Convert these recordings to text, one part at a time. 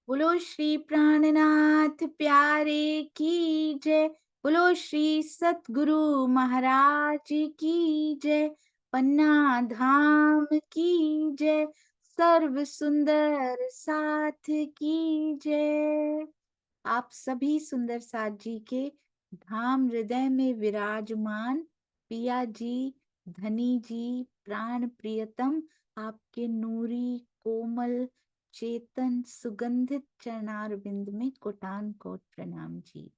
बोलो श्री प्राणनाथ प्यारे की जय। बोलो श्री सतगुरु महाराज की जय। पन्ना धाम की जय। सर्व सुंदर साथ की जय। आप सभी सुंदर साथ जी के धाम हृदय में विराजमान पिया जी, धनी जी, प्राण प्रियतम, आपके नूरी कोमल चेतन सुगंधित चरणार बिंद में कोटान कोट प्रणाम जी।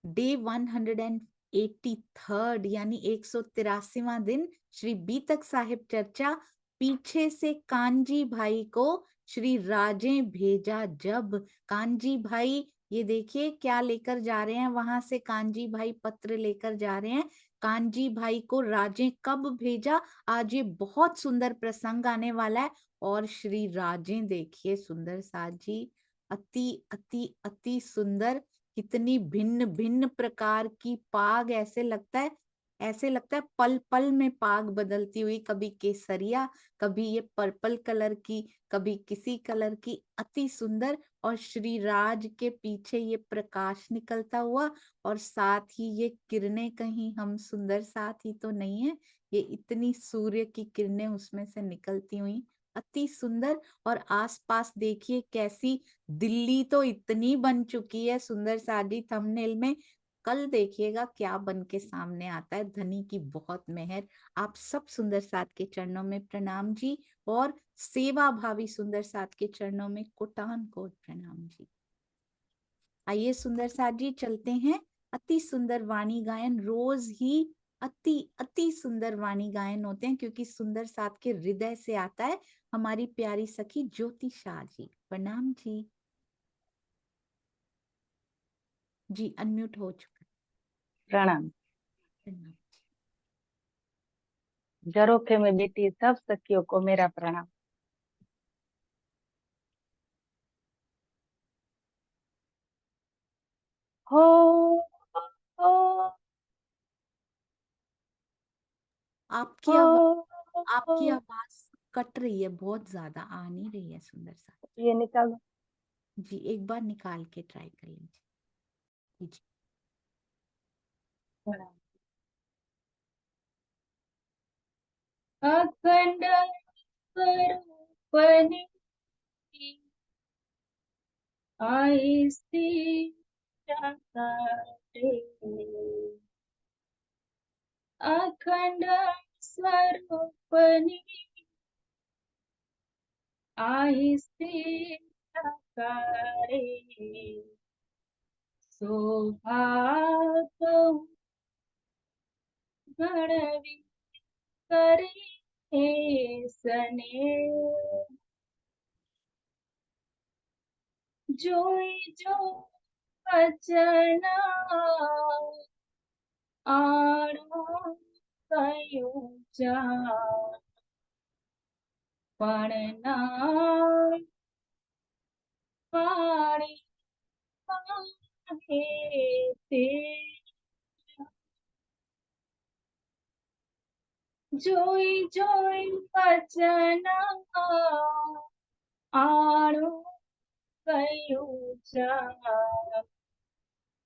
डे 183 यानी 183वां दिन श्री बीतक साहिब चर्चा। पीछे से कांजी भाई को श्री राजे भेजा जब। कांजी भाई ये देखिए क्या लेकर जा रहे हैं, वहां से कांजी भाई पत्र लेकर जा रहे हैं। कांजी भाई को राजे कब भेजा, आज ये बहुत सुंदर प्रसंग आने वाला है। और श्री राजे देखिए सुंदर साथ जी, अति अति अति सुंदर। कितनी भिन्न भिन्न प्रकार की पाग, ऐसे लगता है पल पल में पाग बदलती हुई, कभी केसरिया, कभी ये पर्पल कलर की, कभी किसी कलर की, अति सुंदर। और श्री राज के पीछे ये प्रकाश निकलता हुआ, और साथ ही ये किरणें, कहीं हम सुंदर साथ ही तो नहीं है, ये इतनी सूर्य की किरणें उसमें से निकलती हुई, अति सुंदर। और आसपास देखिए कैसी, दिल्ली तो इतनी बन चुकी है सुंदर सादी थंबनेल में, कल देखिएगा क्या बन के सामने आता है। धनी की बहुत मेहर। आप सब सुंदर साथ के चरणों में प्रणाम जी, और सेवा भावी सुंदर साथ के चरणों में कोटान कोट प्रणाम जी। आइए सुंदर साथ जी चलते हैं। अति सुंदर वाणी गायन रोज ही अति अति सुंदर वाणी गायन होते हैं, क्योंकि सुंदर साथ के हृदय से आता है। हमारी प्यारी सखी ज्योति शाह जी, प्रणाम जी। जी अनम्यूट हो चुका प्रणाम। है। प्रणाम। झरोखे में बैठी सब सखियों को मेरा प्रणाम। हो हो आपकी आवाज, हो, आपकी आवाज कट रही है, बहुत ज्यादा आ नहीं रही है सुंदर सा। ये निकालो। जी एक बार निकाल के ट्राई कर लीजिए जी। अखंड स्वरूपनी आईसी प्रकाटे, अखंड स्वरूपनी आईसी प्रकारे, सौभाग्य गणवी करे सने, जोई जो वचना आणो कयो जा, पण ना पाणी पाहे ते, जोई जोई वचना आणो कयो जा,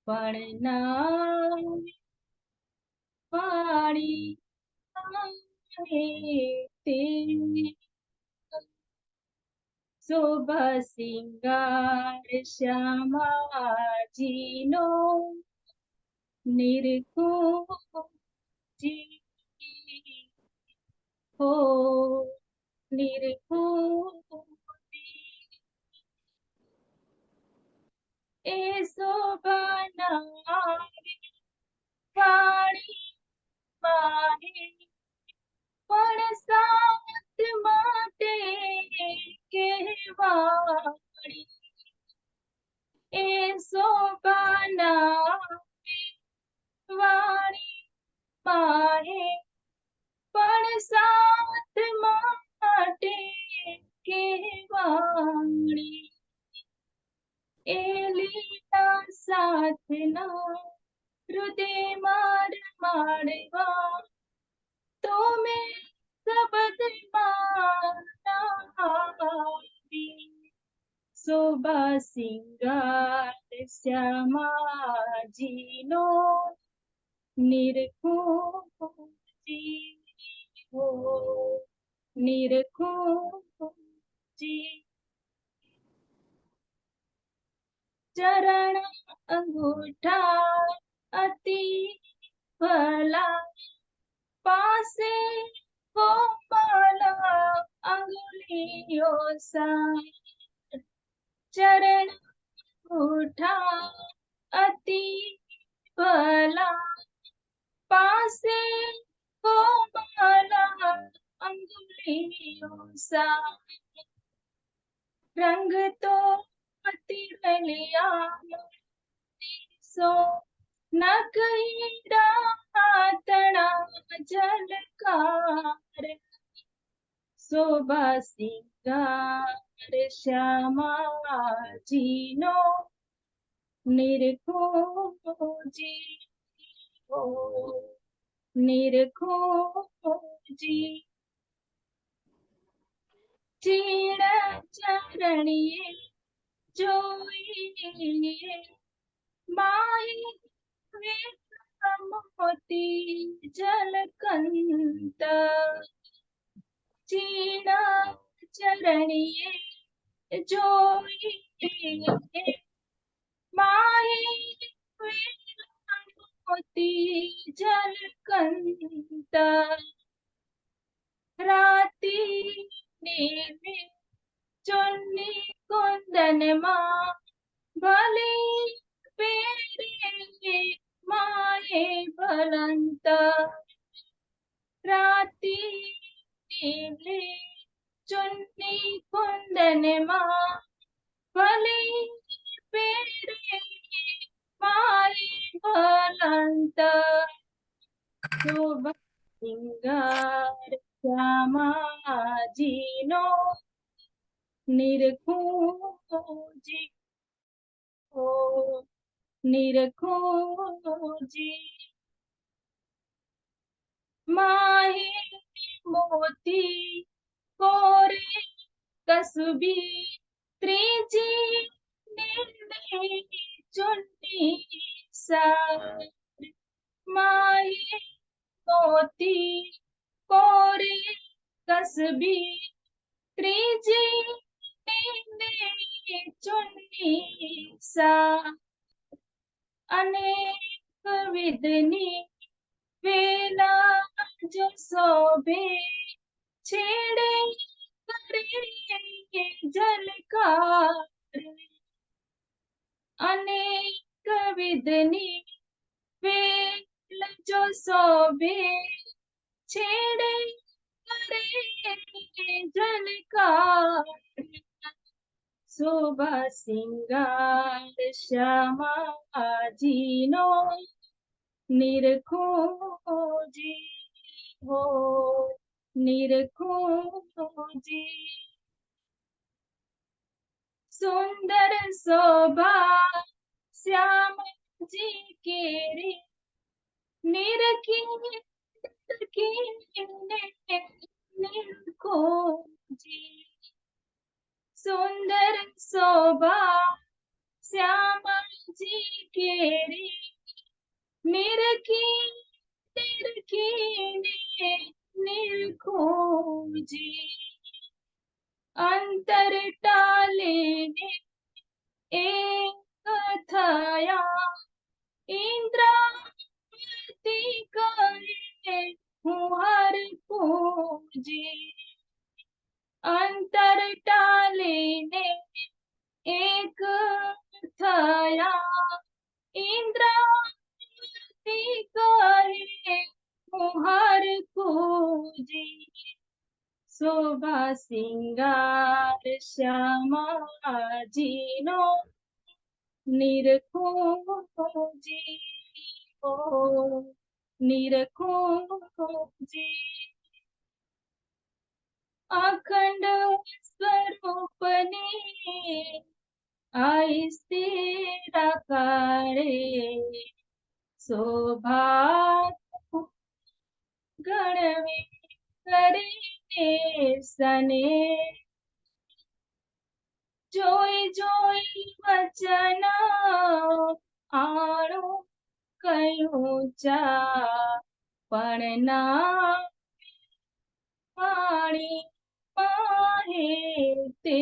पण ना पाणी पाहे ते, शुभ सिंगार श्यामाजीनो निरखो जी, हो निरखो जी, ए शोभा नारी वाणी माहे, पण साथ माटे केवाड़ी, ए शोभा नारी वाणी माहे, पण साथ माटे केवाड़ी, ए लीला साथना हृदय मार मारवा, तो मैं शब्द माना, शोभा सिंगार श्यामाजीनो निरखूं जी हो, निरखूं जी। चरण अंगूठा अति भला, पासे हो माला अंगुलियों सा। चरण अंगूठा अति भला, पासे हो माला अंगुलियों सा। रंग तो अति रलिया सो, न कहीं तना झलकार। शोभा सिंगार श्यामाजीनो निरखूं जी हो, निरखूं जी। चीण चरणिये जोइए, माही मोती झलकंत। चीण चरणिये जोइए, माही मोती झलकंत। राती नेमी चुन्नी कुंदन मां, भले पेरे माए भलंत। राती नेमी चुन्नी कुंदन मां, भले पेरे माए भलंत। शोभा सिंगार श्यामाजीनो निरखूं जी हो, निरखूं जी। माही मोती कोरे कसबी, त्रिजी नीली चुन्नी सार। माही मोती कोरे कसबी, त्रिजी नीली चुन्नी सा। अनेक विधनी वेला जो शोभे, छेड़े करे झलकार। अनेक विधनी वेला जो शोभे, छेड़े करे झलकार। शोभा सिंगार श्यामाजीनो निरखूं जी हो, निरखूं जी। सुंदर शोभा श्याम जी केरी, निरखी निरखूं जी। सुंदर शोभा श्याम जी केरी, निरखी निरखूं जी। अंतर टाले ने एक थया, इंद्रावती करे हूँ हर पूजी। अंतर टाले ने एक थया, इंद्रावती करे हूँ हर पूजी। शोभा सिंगार श्यामाजीनो निरखूं जी हो, निरखूं जी। अखंड स्वरूपने आई स्थिर करे, शोभा गणवे करे सने। जोई જોઈ વચન આણું કયું ચા પણ ના પાણી પાહે તે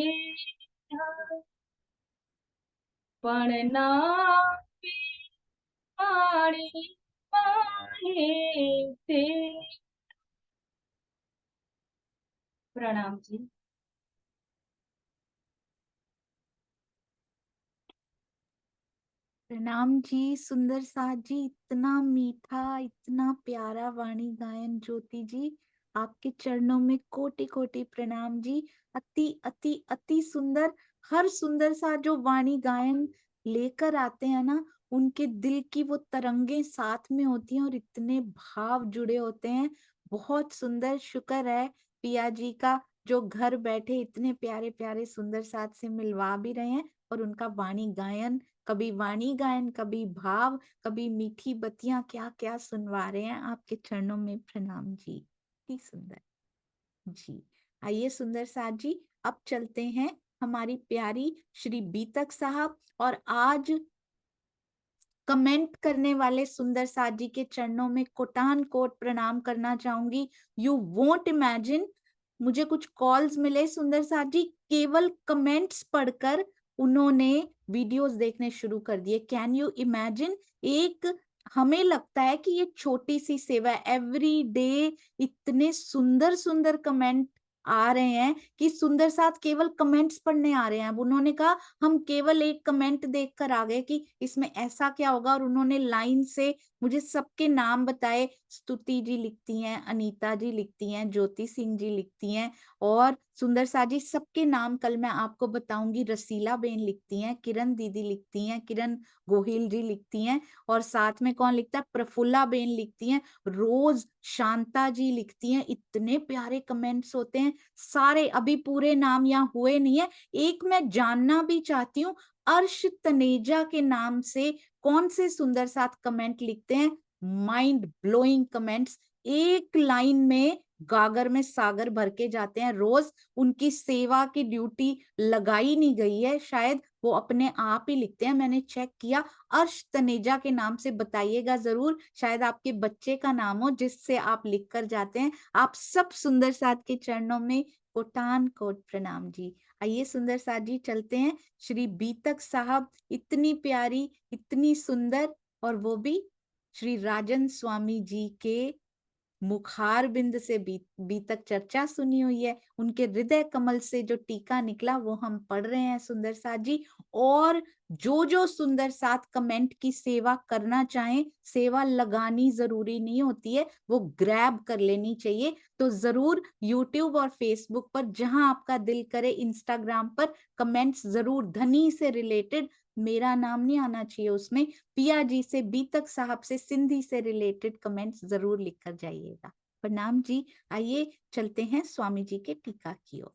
પણ ના પાણી પાહે તે પ્રણામ જી. प्रणाम जी सुंदर साथ जी, इतना मीठा इतना प्यारा वाणी गायन ज्योति जी, आपके चरणों में कोटि कोटि प्रणाम जी। अति अति अति सुंदर, हर सुंदर सा जो वाणी गायन लेकर आते हैं ना, उनके दिल की वो तरंगे साथ में होती हैं और इतने भाव जुड़े होते हैं। बहुत सुंदर, शुक्र है पिया जी का जो घर बैठे इतने प्यारे प्यारे सुंदर साथ से मिलवा भी रहे हैं, और उनका वाणी गायन, कभी वाणी गायन, कभी भाव, कभी मीठी बत्तियां, क्या क्या सुनवा रहे हैं। आपके चरणों में प्रणाम जी, इतनी सुंदर जी। आइए सुंदर साथ जी, अब चलते हैं हमारी प्यारी श्री बीतक साहब, और आज कमेंट करने वाले सुंदर साथ जी के चरणों में कोटान कोट प्रणाम करना चाहूंगी। यू वोंट इमेजिन, मुझे कुछ कॉल्स मिले सुंदर साथ जी, केवल कमेंट्स पढ़कर उन्होंने वीडियोस देखने शुरू कर दिए। कैन यू इमेजिन, एक हमें लगता है कि ये छोटी सी सेवा है, एवरी डे इतने सुंदर सुंदर कमेंट आ रहे हैं कि सुंदर साथ केवल कमेंट्स पढ़ने आ रहे हैं। अब उन्होंने कहा हम केवल एक कमेंट देखकर आ गए कि इसमें ऐसा क्या होगा, और उन्होंने लाइन से मुझे सबके नाम बताए। स्तुति जी लिखती हैं, अनीता जी लिखती हैं, ज्योति सिंह जी लिखती हैं, और सुंदर सा जी सबके नाम कल मैं आपको बताऊंगी। रसीला बेन लिखती हैं, किरण दीदी लिखती हैं, किरण गोहिल जी लिखती हैं, और साथ में कौन लिखता है, प्रफुल्ला बेन लिखती हैं, रोज शांता जी लिखती हैं। इतने प्यारे कमेंट्स होते हैं सारे, अभी पूरे नाम यहाँ हुए नहीं है। एक मैं जानना भी चाहती हूँ, अर्श तनेजा के नाम से कौन से सुंदर साथ कमेंट लिखते हैं। माइंड ब्लोइंग कमेंट्स, एक लाइन में गागर में सागर भर के जाते हैं रोज। उनकी सेवा की ड्यूटी लगाई नहीं गई है, शायद वो अपने आप ही लिखते हैं, मैंने चेक किया। अर्श तनेजा के नाम से बताइएगा जरूर, शायद आपके बच्चे का नाम हो जिससे आप लिख कर जाते हैं। आप सब सुंदर साथ के चरणों में कोटान कोट प्रणाम जी। आइए सुंदर साथ जी चलते हैं श्री बीतक साहब, इतनी प्यारी इतनी सुंदर, और वो भी श्री राजन स्वामी जी के मुखार बिंद से बीतक चर्चा सुनी हुई है। उनके हृदय कमल से जो टीका निकला वो हम पढ़ रहे हैं सुंदर साथ जी। और जो सुंदर साथ कमेंट की सेवा करना चाहें, सेवा लगानी जरूरी नहीं होती है, वो ग्रैब कर लेनी चाहिए। तो जरूर यूट्यूब और फेसबुक पर जहां आपका दिल करे, इंस्टाग्राम पर कमेंट्स जरूर, धनी से रिलेटेड, मेरा नाम नहीं आना चाहिए उसमें, पिया जी से, बीतक साहब से, सिंधी से रिलेटेड कमेंट्स जरूर लिखकर जाइएगा। प्रणाम जी। आइए चलते हैं स्वामी जी के टीका की ओर।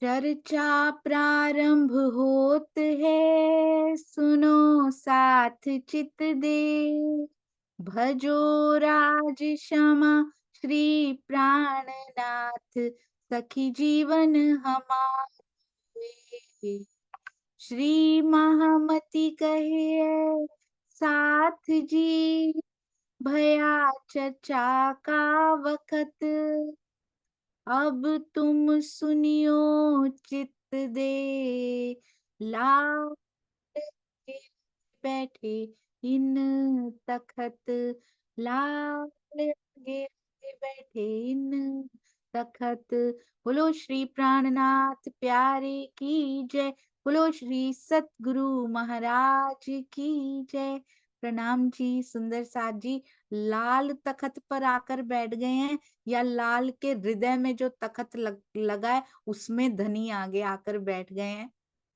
चर्चा प्रारंभ होत है, सुनो साथ चित दे, भजो राज क्षमा श्री प्राणनाथ, सखी जीवन हमारे। श्री महामति कहे साथ जी, भया चर्चा का वक्त, अब तुम सुनियो चित दे, लाल के बैठे इन तखत, लाल के बैठे इन तखत। बोलो श्री प्राणनाथ प्यारे की जय, बोलो श्री सतगुरु महाराज की जय। प्रणाम जी सुंदर साथ जी, लाल तखत पर आकर बैठ गए हैं, या लाल के हृदय में जो तखत लगा है उसमें धनी आगे आकर बैठ गए हैं,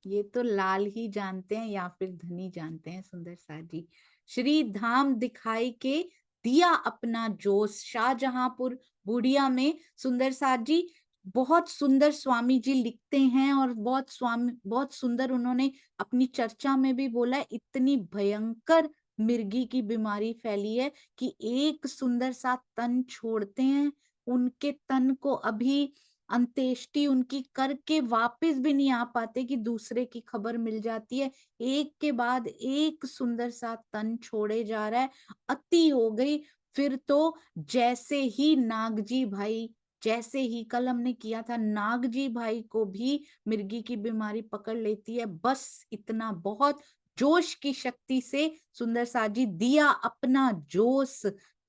ये तो लाल ही जानते हैं या फिर धनी जानते हैं सुंदर साथ जी। श्री धाम दिखाई के दिया अपना जोश, शाहजहांपुर बूढ़िया में सुंदर साथ जी बहुत सुंदर स्वामी जी लिखते हैं, और बहुत सुंदर उन्होंने अपनी चर्चा में भी बोला है, इतनी भयंकर मिर्गी की बीमारी फैली है कि एक सुंदर सा तन छोड़ते हैं, उनके तन को अभी अंत्येष्टि उनकी करके वापस भी नहीं आ पाते कि दूसरे की खबर मिल जाती है। एक के बाद एक सुंदर सा तन छोड़े जा रहा है। अति हो गई। फिर तो जैसे ही नागजी भाई, जैसे ही कल हमने किया था, नागजी भाई को भी मिर्गी की बीमारी पकड़ लेती है। बस इतना बहुत जोश की शक्ति से सुंदर साजी दिया अपना जोश,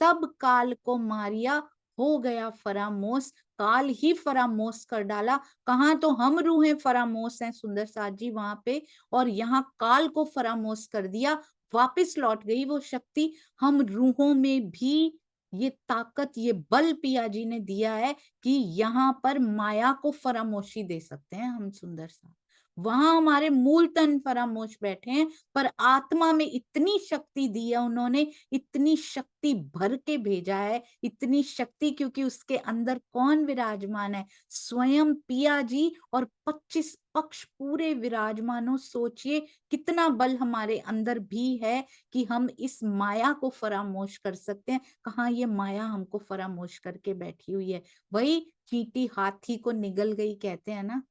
तब काल को मारिया, हो गया फरामोश। काल ही फरामोश कर डाला। कहाँ तो हम रूहें फरामोश हैं सुंदर साजी वहां पे, और यहाँ काल को फरामोश कर दिया। वापिस लौट गई वो शक्ति। हम रूहों में भी ये ताकत, ये बल पिया जी ने दिया है कि यहाँ पर माया को फरामोशी दे सकते हैं हम सुंदर सा। वहां हमारे मूल तन फरामोश बैठे हैं, पर आत्मा में इतनी शक्ति दी है उन्होंने, इतनी शक्ति भर के भेजा है, इतनी शक्ति, क्योंकि उसके अंदर कौन विराजमान है? स्वयं पिया जी और 25 पक्ष पूरे विराजमानों। सोचिए कितना बल हमारे अंदर भी है कि हम इस माया को फरामोश कर सकते हैं। कहाँ ये माया हमको फरामोश करके बैठी हुई है। वही चींटी हाथी को निगल गई कहते हैं ना,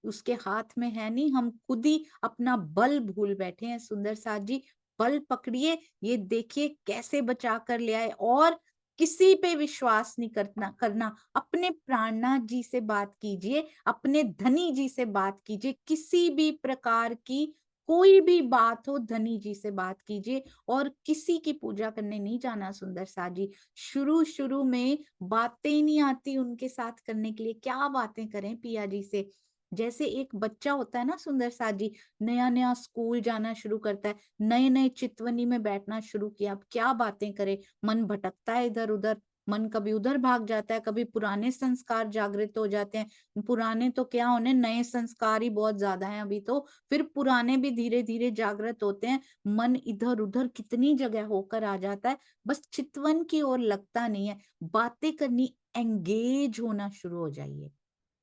उसके हाथ में है नहीं, हम खुद ही अपना बल भूल बैठे हैं सुंदर साथ जी। बल पकड़िए, ये देखिए कैसे बचा कर ले आए। और किसी पे विश्वास नहीं करना। अपने प्राणनाथ जी से बात कीजिए, अपने धनी जी से बात कीजिए, किसी भी प्रकार की कोई भी बात हो धनी जी से बात कीजिए, और किसी की पूजा करने नहीं जाना सुंदर साथ जी। शुरू शुरू में बातें ही नहीं आती उनके साथ करने के लिए, क्या बातें करें पिया जी से। जैसे एक बच्चा होता है ना सुंदर साथ जी, नया नया स्कूल जाना शुरू करता है, नए नए चितवनी में बैठना शुरू किया, अब क्या बातें करे, मन भटकता है इधर उधर, मन कभी उधर भाग जाता है, कभी पुराने संस्कार जागृत हो जाते हैं। पुराने तो क्या होने, नए संस्कार ही बहुत ज्यादा हैं अभी तो, फिर पुराने भी धीरे धीरे जागृत होते हैं। मन इधर उधर कितनी जगह होकर आ जाता है, बस चितवन की ओर लगता नहीं है। बातें करनी, एंगेज होना शुरू हो जाइए,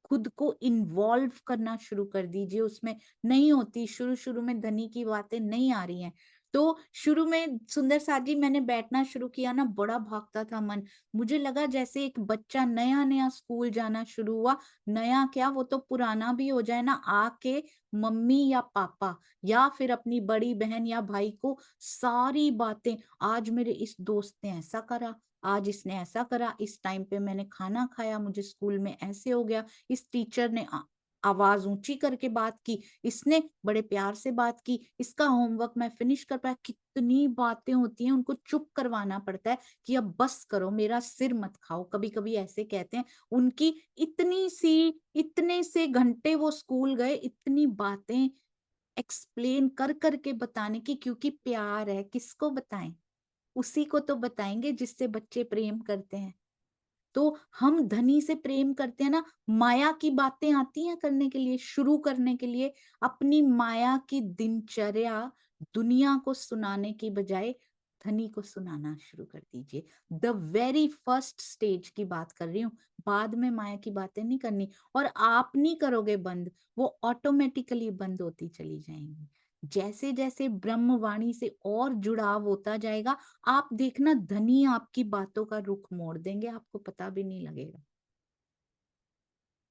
खुद को इन्वॉल्व करना शुरू कर दीजिए उसमें। नहीं होती शुरू शुरू में, धनी की बातें नहीं आ रही हैं तो शुरू में सुंदर साथ जी मैंने बैठना शुरू किया ना, बड़ा भागता था मन। मुझे लगा जैसे एक बच्चा नया नया स्कूल जाना शुरू हुआ, नया क्या वो तो पुराना भी हो जाए ना, आके मम्मी या पापा या फिर अपनी बड़ी बहन या भाई को सारी बातें, आज मेरे इस दोस्त ने ऐसा करा, आज इसने ऐसा करा, इस टाइम पे मैंने खाना खाया, मुझे स्कूल में ऐसे हो गया, इस टीचर ने आवाज ऊंची करके बात की, इसने बड़े प्यार से बात की, इसका होमवर्क मैं फिनिश कर पाया। कितनी बातें होती हैं, उनको चुप करवाना पड़ता है कि अब बस करो, मेरा सिर मत खाओ, कभी कभी ऐसे कहते हैं। उनकी इतनी सी, इतने से घंटे वो स्कूल गए, इतनी बातें एक्सप्लेन कर करके बताने की, क्योंकि प्यार है। किसको बताएं? उसी को तो बताएंगे जिससे बच्चे प्रेम करते हैं। तो हम धनी से प्रेम करते हैं ना, माया की बातें आती हैं करने के लिए, शुरू करने के लिए, अपनी माया की दिनचर्या दुनिया को सुनाने की बजाय धनी को सुनाना शुरू कर दीजिए। द वेरी फर्स्ट स्टेज की बात कर रही हूँ, बाद में माया की बातें नहीं करनी। और आप नहीं करोगे बंद, वो ऑटोमेटिकली बंद होती चली जाएंगी। जैसे जैसे ब्रह्मवाणी से और जुड़ाव होता जाएगा, आप देखना धनी आपकी बातों का रुख मोड़ देंगे, आपको पता भी नहीं लगेगा।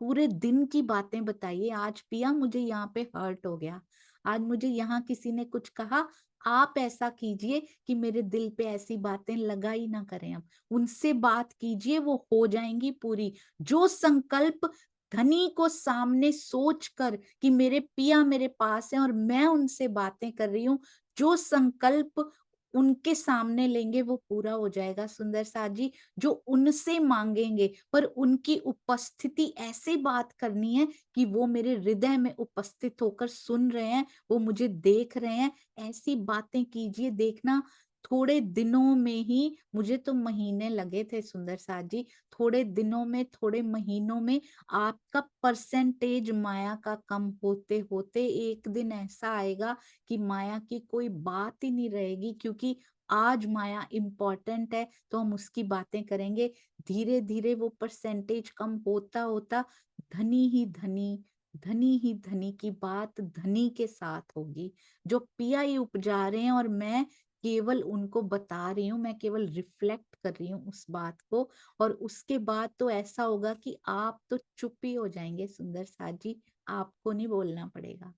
पूरे दिन की बातें बताइए, आज पिया मुझे यहाँ पे हर्ट हो गया, आज मुझे यहाँ किसी ने कुछ कहा, आप ऐसा कीजिए कि मेरे दिल पे ऐसी बातें लगा ही ना करें। अब उनसे बात कीजिए, वो हो जाएंगी पूरी। जो संकल्प धनी को सामने सोच कर कि मेरे पिया मेरे पास है और मैं उनसे बातें कर रही हूँ, जो संकल्प उनके सामने लेंगे वो पूरा हो जाएगा सुंदर साथ जी। जो उनसे मांगेंगे, पर उनकी उपस्थिति ऐसे बात करनी है कि वो मेरे हृदय में उपस्थित होकर सुन रहे हैं, वो मुझे देख रहे हैं। ऐसी बातें कीजिए, देखना थोड़े दिनों में ही, मुझे तो महीने लगे थे सुंदर साथ जी, थोड़े दिनों में, थोड़े महीनों में आपका परसेंटेज माया का कम होते होते एक दिन ऐसा आएगा कि माया की कोई बात ही नहीं रहेगी। क्योंकि आज माया इम्पोर्टेंट है तो हम उसकी बातें करेंगे। धीरे धीरे वो परसेंटेज कम होता होता धनी ही धनी, धनी ही धनी की बात धनी के साथ होगी। जो पिया ही उपजा रहे हैं और मैं केवल उनको बता रही हूँ, मैं केवल रिफ्लेक्ट कर रही हूँ उस बात को। और उसके बाद तो ऐसा होगा कि आप तो चुप ही हो जाएंगे सुंदर साथ जी, आपको नहीं बोलना पड़ेगा,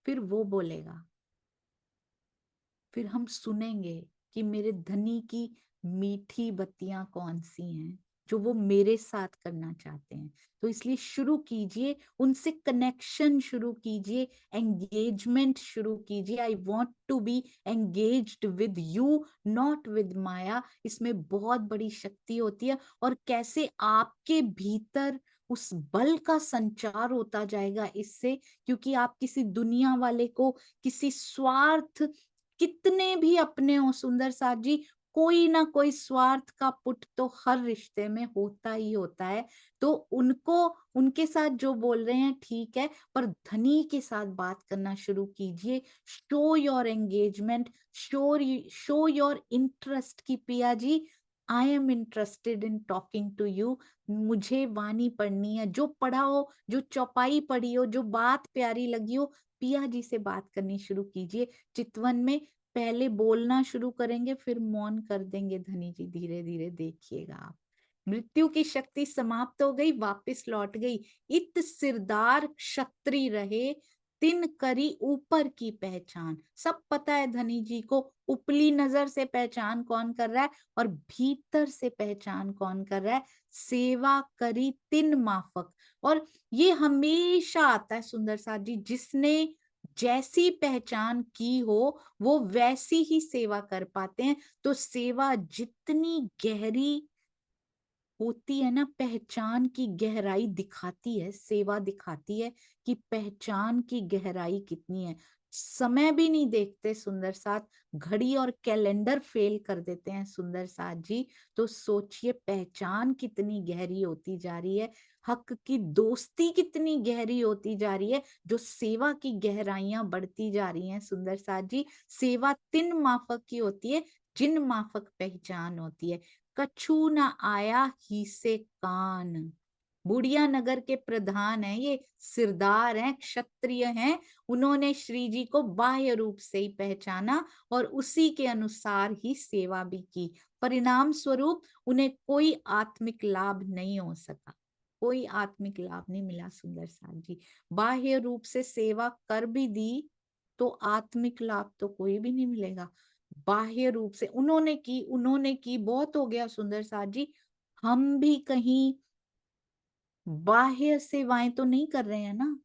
फिर वो बोलेगा। फिर हम सुनेंगे कि मेरे धनी की मीठी बत्तियां कौन सी हैं जो वो मेरे साथ करना चाहते हैं। तो इसलिए शुरू कीजिए, उनसे कनेक्शन शुरू कीजिए, एंगेजमेंट शुरू कीजिए। I want to be engaged with you, not with maya. इसमें बहुत बड़ी शक्ति होती है। और कैसे आपके भीतर उस बल का संचार होता जाएगा इससे, क्योंकि आप किसी दुनिया वाले को, किसी स्वार्थ, कितने भी अपने हो सुंदर साथ जी, कोई ना कोई स्वार्थ का पुट तो हर रिश्ते में होता ही होता है। तो उनको, उनके साथ जो बोल रहे हैं ठीक है, पर धनी के साथ बात करना शुरू कीजिए। Show your engagement, show your interest की पिया जी, I am interested in talking to you. मुझे वाणी पढ़नी है, जो पढ़ा हो, जो चौपाई पढ़ी हो, जो बात प्यारी लगी हो, पिया जी से बात करनी शुरू कीजिए। चितवन में पहले बोलना शुरू करेंगे, फिर मौन कर देंगे धनी जी, धीरे धीरे देखिएगा आप। मृत्यु की शक्ति समाप्त हो गई, वापस लौट गई। इत सिरदार क्षत्रिय रहे, तिन करी ऊपर की पहचान। सब पता है धनी जी को, उपली नजर से पहचान कौन कर रहा है और भीतर से पहचान कौन कर रहा है। सेवा करी तिन माफक। और ये हमेशा आता है सुंदर साथ जी, जिसने जैसी पहचान की हो वो वैसी ही सेवा कर पाते हैं। तो सेवा जितनी गहरी होती है ना, पहचान की गहराई दिखाती है, सेवा दिखाती है कि पहचान की गहराई कितनी है। समय भी नहीं देखते सुंदर साथ, घड़ी और कैलेंडर फेल कर देते हैं सुंदर साथ जी। तो सोचिए पहचान कितनी गहरी होती जा रही है, हक की दोस्ती कितनी गहरी होती जा रही है, जो सेवा की गहराइयां बढ़ती जा रही हैं सुंदर साथ जी। सेवा तिन माफक की होती है, जिन माफक पहचान होती है। कछु न आया ही से कान। बुढ़िया नगर के प्रधान हैं ये, सिरदार हैं, क्षत्रिय हैं। उन्होंने श्री जी को बाह्य रूप से ही पहचाना और उसी के अनुसार ही सेवा भी की। परिणाम स्वरूप उन्हें कोई आत्मिक लाभ नहीं हो सका, कोई आत्मिक लाभ नहीं मिला सुंदर साथ जी। बाह्य रूप से सेवा कर भी दी तो आत्मिक लाभ तो कोई भी नहीं मिलेगा। बाह्य रूप से उन्होंने की बहुत हो गया सुंदर साथ जी। हम भी कहीं बाह्य सेवाएं तो नहीं कर रहे हैं ना,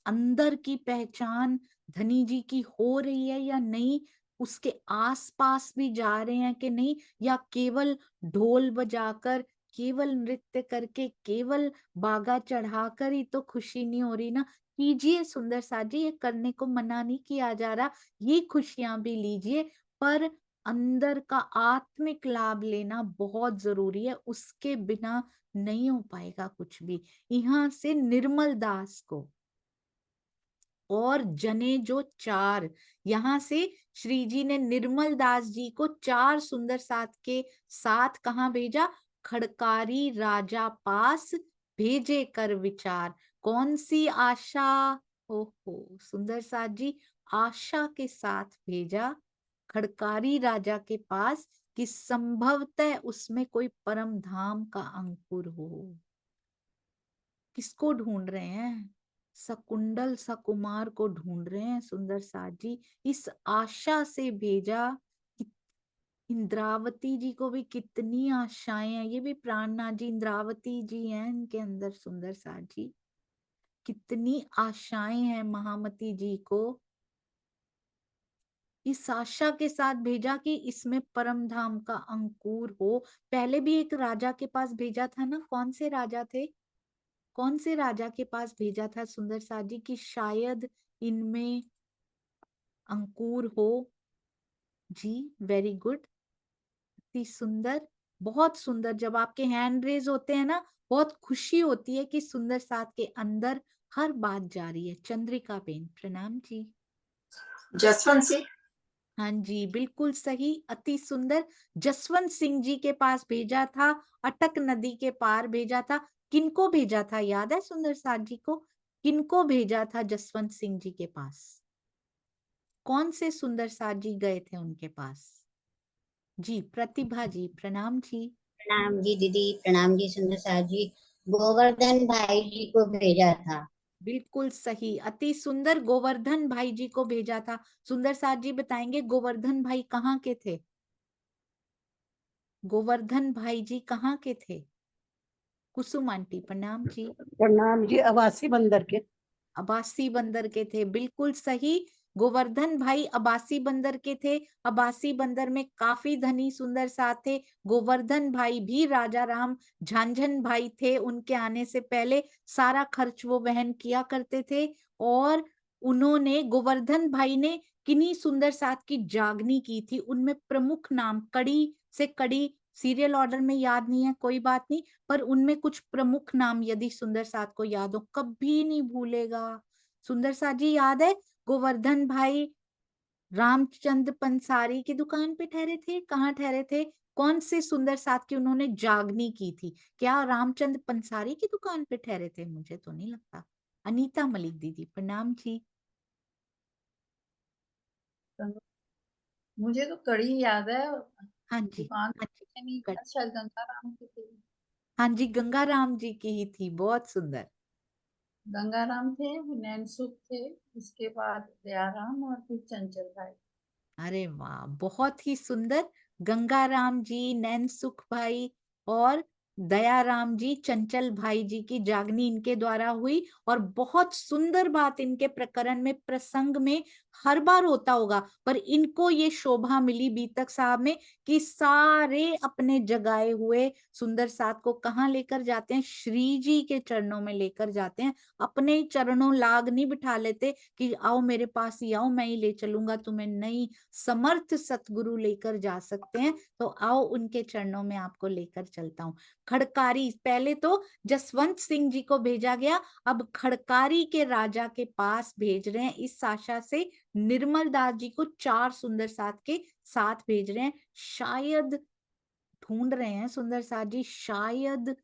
अंदर की पहचान धनी जी की हो रही है या नहीं, उसके आसपास भी जा रहे हैं कि नहीं, या केवल ढोल बजाकर, केवल नृत्य करके, केवल बागा चढ़ाकर ही तो खुशी नहीं हो रही ना। कीजिए सुंदर साथ जी, ये करने को मना नहीं किया जा रहा, ये खुशियां भी लीजिए, पर अंदर का आत्मिक लाभ लेना बहुत जरूरी है, उसके बिना नहीं हो पाएगा कुछ भी। यहाँ से निर्मल दास को और जने जो चार, यहां से श्री जी ने निर्मल दास जी को चार सुंदर साथ के साथ कहाँ भेजा? खड़कारी राजा पास भेजे कर विचार। कौन सी आशा? ओहो सुंदर साथ जी, आशा के साथ भेजा खड़कारी राजा के पास कि संभवतः उसमें कोई परम धाम का अंकुर हो। किसको ढूंढ रहे हैं? सकुंडल सकुमार को ढूंढ रहे हैं सुंदर साथ जी। इस आशा से भेजा कि इंद्रावती जी को भी कितनी आशाएं हैं, ये भी प्राणनाथ जी, इंद्रावती जी हैं इनके अंदर सुंदर साथ जी। कितनी आशाएं हैं महामती जी को, इस आशा के साथ भेजा कि इसमें परम धाम का अंकुर हो। पहले भी एक राजा के पास भेजा था ना, कौन से राजा थे? कौन से राजा के पास भेजा था सुंदर साथ जी कि शायद इनमें अंकुर हो? जी वेरी गुड, अति सुंदर, बहुत सुंदर। जब आपके हैंड रेज होते हैं ना, बहुत खुशी होती है कि सुंदर साथ के अंदर हर बात जा रही है। चंद्रिका बेन प्रणाम जी। जसवंत सिंह। हाँ जी बिल्कुल सही, अति सुंदर। जसवंत सिंह जी के पास भेजा था, अटक नदी के पार भेजा था। किनको भेजा था याद है सुंदर साथ जी को? किनको भेजा था जसवंत सिंह जी के पास? कौन से सुंदर साथ जी गए थे उनके पास? जी प्रतिभा जी, प्रणाम जी। प्रणाम जी दीदी, प्रणाम जी सुंदर साथ जी। गोवर्धन भाई जी को भेजा था। बिल्कुल सही, अति सुंदर, गोवर्धन भाई जी को भेजा था। सुंदर साथ जी बताएंगे गोवर्धन भाई कहाँ के थे? गोवर्धन भाई जी कहाँ के थे? कुसुम आंटी, प्रणाम जी। प्रणाम जी, अबासी बंदर के। अबासी बंदर के थे, बिल्कुल सही। गोवर्धन भाई अबासी बंदर के थे। अबासी बंदर में काफी धनी सुंदर साथ थे। गोवर्धन भाई भी राजा राम झांझन भाई थे, उनके आने से पहले सारा खर्च वो वहन किया करते थे। और उन्होंने, गोवर्धन भाई ने किन्हीं सुंदर साथ की जागनी की थी। उनमें प्रमुख नाम, कड़ी से कड़ी सीरियल ऑर्डर में याद नहीं है, कोई बात नहीं, पर उनमें कुछ प्रमुख नाम यदि सुंदर साथ को याद हो, कभी नहीं भूलेगा। सुंदर साथ जी याद है? गोवर्धन भाई रामचंद्र पंसारी की दुकान पे ठहरे थे। कहाँ ठहरे थे? कौन से सुंदर साथ की उन्होंने जागनी की थी? क्या रामचंद्र पंसारी की दुकान पे ठहरे थे? मुझे तो नहीं लगता। अनीता मलिक दीदी, प्रणाम जी। मुझे तो कड़ी याद है। हाँ जी, दुकान हाँ जी, नहीं, शायद गंगाराम की थी। हाँ जी, गंगाराम जी की ही थी, बहुत सुंदर। गंगाराम थे, नैनसुख थे, उसके बाद दयाराम और फिर चंचल भाई। अरे वाह, बहुत ही सुंदर। गंगाराम जी, नैनसुख भाई और दयाराम जी, चंचल भाई जी की जागनी इनके द्वारा हुई। और बहुत सुंदर बात, इनके प्रकरण में, प्रसंग में हर बार होता होगा, पर इनको ये शोभा मिली बीतक साहब में कि सारे अपने जगाए हुए सुंदर साथ को कहाँ लेकर जाते हैं? श्री जी के चरणों में लेकर जाते हैं। अपने ही चरणों लाग नहीं बिठा लेते कि आओ मेरे पास ही आओ, मैं ही ले चलूंगा तुम्हें, नहीं। समर्थ सतगुरु लेकर जा सकते हैं, तो आओ उनके चरणों में आपको लेकर चलता हूँ। खड़कारी, पहले तो जसवंत सिंह जी को भेजा गया, अब खड़कारी के राजा के पास भेज रहे हैं इस आशा से। निर्मल दास जी को 4 सुंदर साथ के साथ भेज रहे हैं। शायद ढूंढ रहे हैं सुंदर साथ जी, शायद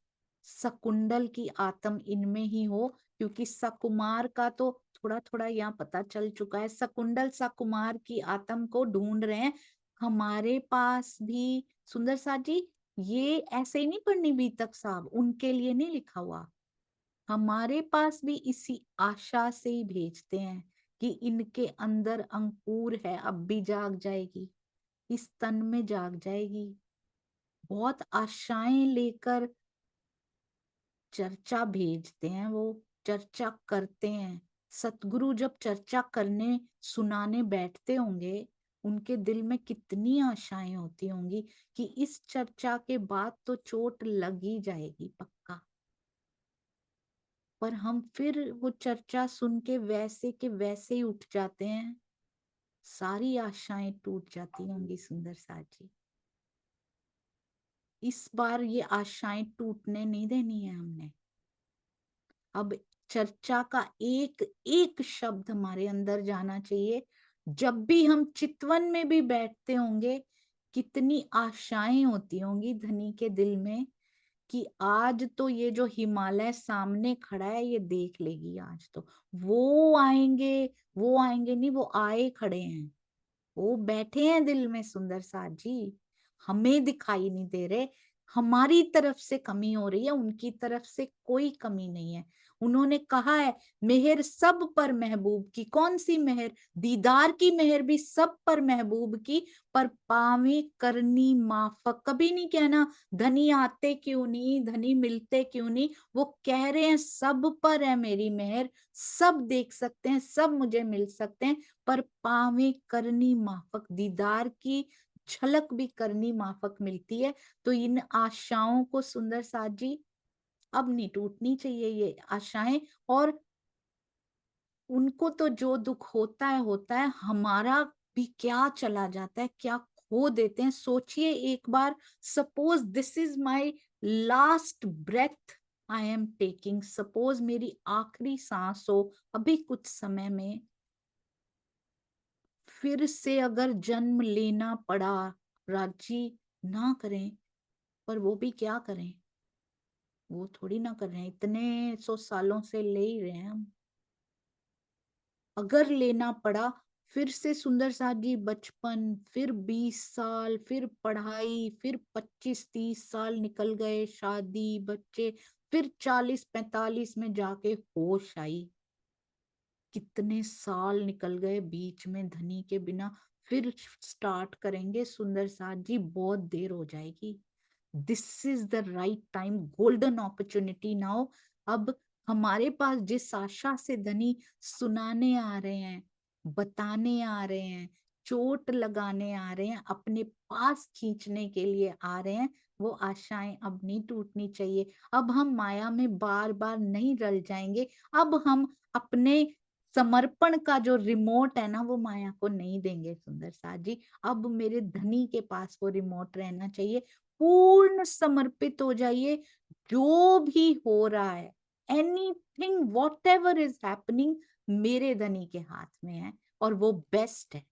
शकुंडल की आत्म इनमें ही हो, क्योंकि सकुमार का तो थोड़ा थोड़ा यहाँ पता चल चुका है। शकुंडल सकुमार की आत्म को ढूंढ रहे हैं। हमारे पास भी सुंदर साथ जी, ये ऐसे ही नहीं पढ़नी बीतक साहब, उनके लिए नहीं लिखा हुआ। हमारे पास भी इसी आशा से ही भेजते हैं कि इनके अंदर अंकुर है, अब भी जाग जाएगी, इस तन में जाग जाएगी। बहुत आशाएं लेकर चर्चा भेजते हैं, वो चर्चा करते हैं। सतगुरु जब चर्चा करने सुनाने बैठते होंगे, उनके दिल में कितनी आशाएं होती होंगी कि इस चर्चा के बाद तो चोट लग ही जाएगी पक्का। पर हम फिर वो चर्चा सुन के वैसे के वैसे ही उठ जाते हैं। सारी आशाएं टूट जाती होंगी सुंदर साथ जी। इस बार ये आशाएं टूटने नहीं देनी है हमने। अब चर्चा का एक एक शब्द हमारे अंदर जाना चाहिए। जब भी हम चितवन में भी बैठते होंगे, कितनी आशाएं होती होंगी धनी के दिल में कि आज तो ये जो हिमालय सामने खड़ा है ये देख लेगी, आज तो वो आएंगे। वो आएंगे नहीं, वो आए खड़े हैं, वो बैठे हैं दिल में सुंदर साथ जी। हमें दिखाई नहीं दे रहे, हमारी तरफ से कमी हो रही है, उनकी तरफ से कोई कमी नहीं है। उन्होंने कहा है मेहर सब पर महबूब की। कौन सी मेहर? दीदार की मेहर भी सब पर महबूब की, पर पावे करनी माफक। कभी नहीं कहना धनी आते क्यों नहीं, धनी मिलते क्यों नहीं। वो कह रहे हैं सब पर है मेरी मेहर, सब देख सकते हैं, सब मुझे मिल सकते हैं, पर पावे करनी माफक, दीदार की झलक भी करनी माफक मिलती है। तो इन आशाओं को सुंदर साथ जी अब नहीं टूटनी चाहिए ये आशाएं। और उनको तो जो दुख होता है, हमारा भी क्या चला जाता है, क्या खो देते हैं। सोचिए एक बार, suppose this is my last breath I am taking, suppose मेरी आखिरी सांस हो अभी कुछ समय में, फिर से अगर जन्म लेना पड़ा, राजी ना करें, पर वो भी क्या करें, वो थोड़ी ना कर रहे हैं, इतने 100 सालों से ले ही रहे हैं हम। अगर लेना पड़ा फिर से सुंदर साथ जी बचपन, फिर 20 साल, फिर पढ़ाई, फिर 25-30 साल निकल गए, शादी, बच्चे, फिर 40-45 में जाके होश आई। कितने साल निकल गए बीच में धनी के बिना। फिर स्टार्ट करेंगे सुंदर साथ जी, बहुत देर हो जाएगी। This is the right time, golden opportunity now. अब हमारे पास जिस आशा से धनी सुनाने आ रहे हैं, बताने आ रहे हैं, चोट लगाने आ रहे हैं, अपने पास खींचने के लिए आ रहे हैं, वो आशाएं अब नहीं टूटनी चाहिए। अब हम माया में बार बार नहीं रल जाएंगे। अब हम अपने समर्पण का जो रिमोट है ना, वो माया को नहीं देंगे सुंदर साथ जी। अब मेरे धनी के पास वो रिमोट रहना चाहिए। पूर्ण समर्पित हो जाइए। जो भी हो रहा है, anything what ever is happening, मेरे धनी के हाथ में है और वो बेस्ट है।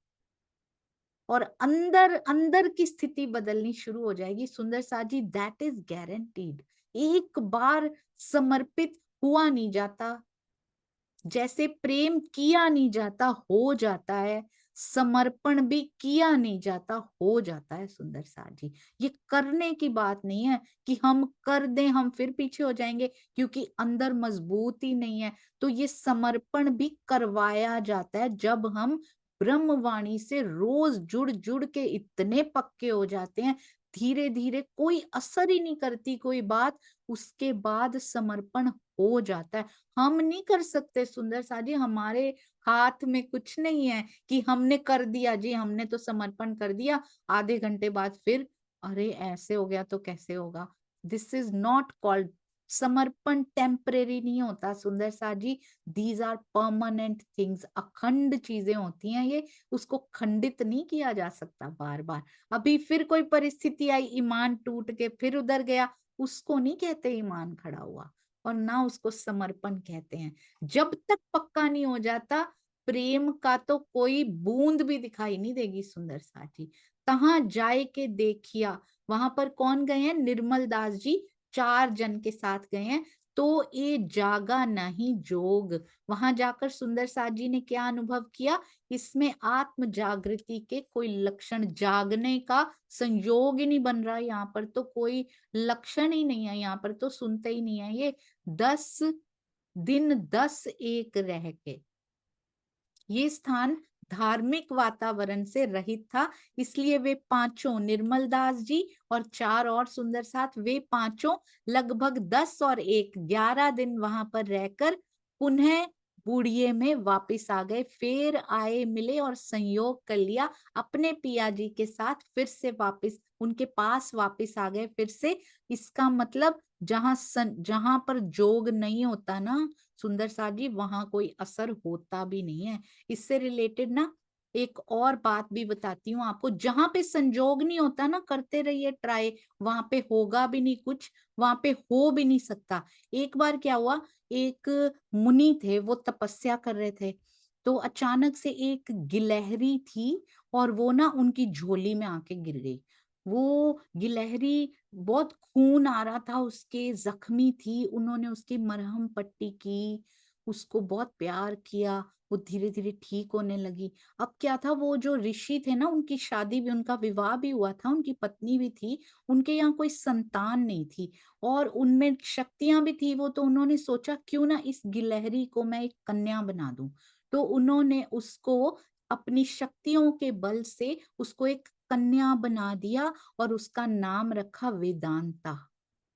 और अंदर अंदर की स्थिति बदलनी शुरू हो जाएगी सुंदर साथ जी, दैट इज गारंटीड। एक बार समर्पित हुआ नहीं जाता, जैसे प्रेम किया नहीं जाता हो जाता है, समर्पण भी किया नहीं जाता हो जाता है सुंदर साथ जी। ये करने की बात नहीं है कि हम कर दें हम फिर पीछे हो जाएंगे क्योंकि अंदर मजबूती नहीं है। तो ये समर्पण भी करवाया जाता है जब हम ब्रह्मवाणी से रोज जुड़ जुड़ के इतने पक्के हो जाते हैं, धीरे धीरे कोई असर ही नहीं करती कोई बात, उसके बाद समर्पण हो जाता है। हम नहीं कर सकते सुंदर साथ जी, हमारे हाथ में कुछ नहीं है कि हमने कर दिया जी, हमने तो समर्पण कर दिया, आधे घंटे बाद फिर अरे ऐसे हो गया तो कैसे होगा। दिस इज नॉट कॉल्ड समर्पण। टेम्परेरी नहीं होता सुंदर साथ जी, दीज आर परमानेंट थिंग्स। अखंड चीजें होती हैं ये, उसको खंडित नहीं किया जा सकता बार बार। अभी फिर कोई परिस्थिति आई, ईमान टूट के फिर उधर गया, उसको नहीं कहते ईमान खड़ा हुआ, और ना उसको समर्पण कहते हैं। जब तक पक्का नहीं हो जाता, प्रेम का तो कोई बूंद भी दिखाई नहीं देगी सुंदर साथ जी। तहां जाए के देखिया, वहां पर कौन गए हैं, निर्मल दास जी 4 जन के साथ गए हैं। तो ये जागा नहीं जोग, वहां जाकर सुंदर साथ जी ने क्या अनुभव किया, इसमें आत्म जागृति के कोई लक्षण, जागने का संयोग ही नहीं बन रहा। यहाँ पर तो कोई लक्षण ही नहीं है, यहाँ पर तो सुनते ही नहीं है। ये 10 दिन 10 एक रह के, ये स्थान धार्मिक वातावरण से रहित था, इसलिए वे पांचों, निर्मल दास जी और 4 और सुंदर साथ, वे पांचों लगभग 10 और 1 11 दिन वहां पर रहकर पुनः बूढ़िये में वापिस आ गए। फिर आए, मिले और संयोग कर लिया अपने पिया जी के साथ, फिर से वापिस उनके पास वापिस आ गए फिर से। इसका मतलब जहां पर जोग नहीं होता ना सुंदर साथ जी, वहां कोई असर होता भी नहीं है। इससे रिलेटेड ना एक और बात भी बताती हूँ आपको, जहां पे संजोग नहीं होता ना, करते रहिए ट्राई, वहां पे होगा भी नहीं कुछ, वहां पे हो भी नहीं सकता। एक बार क्या हुआ, एक मुनि थे, वो तपस्या कर रहे थे, तो अचानक से एक गिलहरी थी और वो ना उनकी झोली में आके गिर गई। वो गिलहरी, बहुत खून आ रहा था उसके, जख्मी थी, उन्होंने उसकी मरहम पट्टी की, उसको बहुत प्यार किया, वो धीरे धीरे ठीक होने लगी। अब क्या था, वो जो ऋषि थे ना, उनकी शादी भी, उनका विवाह भी हुआ था, उनकी पत्नी भी थी, उनके यहाँ कोई संतान नहीं थी और उनमें शक्तियां भी थी वो, तो उन्होंने सोचा क्यों ना इस गिलहरी को मैं एक कन्या बना दूं। तो उन्होंने उसको अपनी शक्तियों के बल से उसको एक कन्या बना दिया और उसका नाम रखा वेदांता।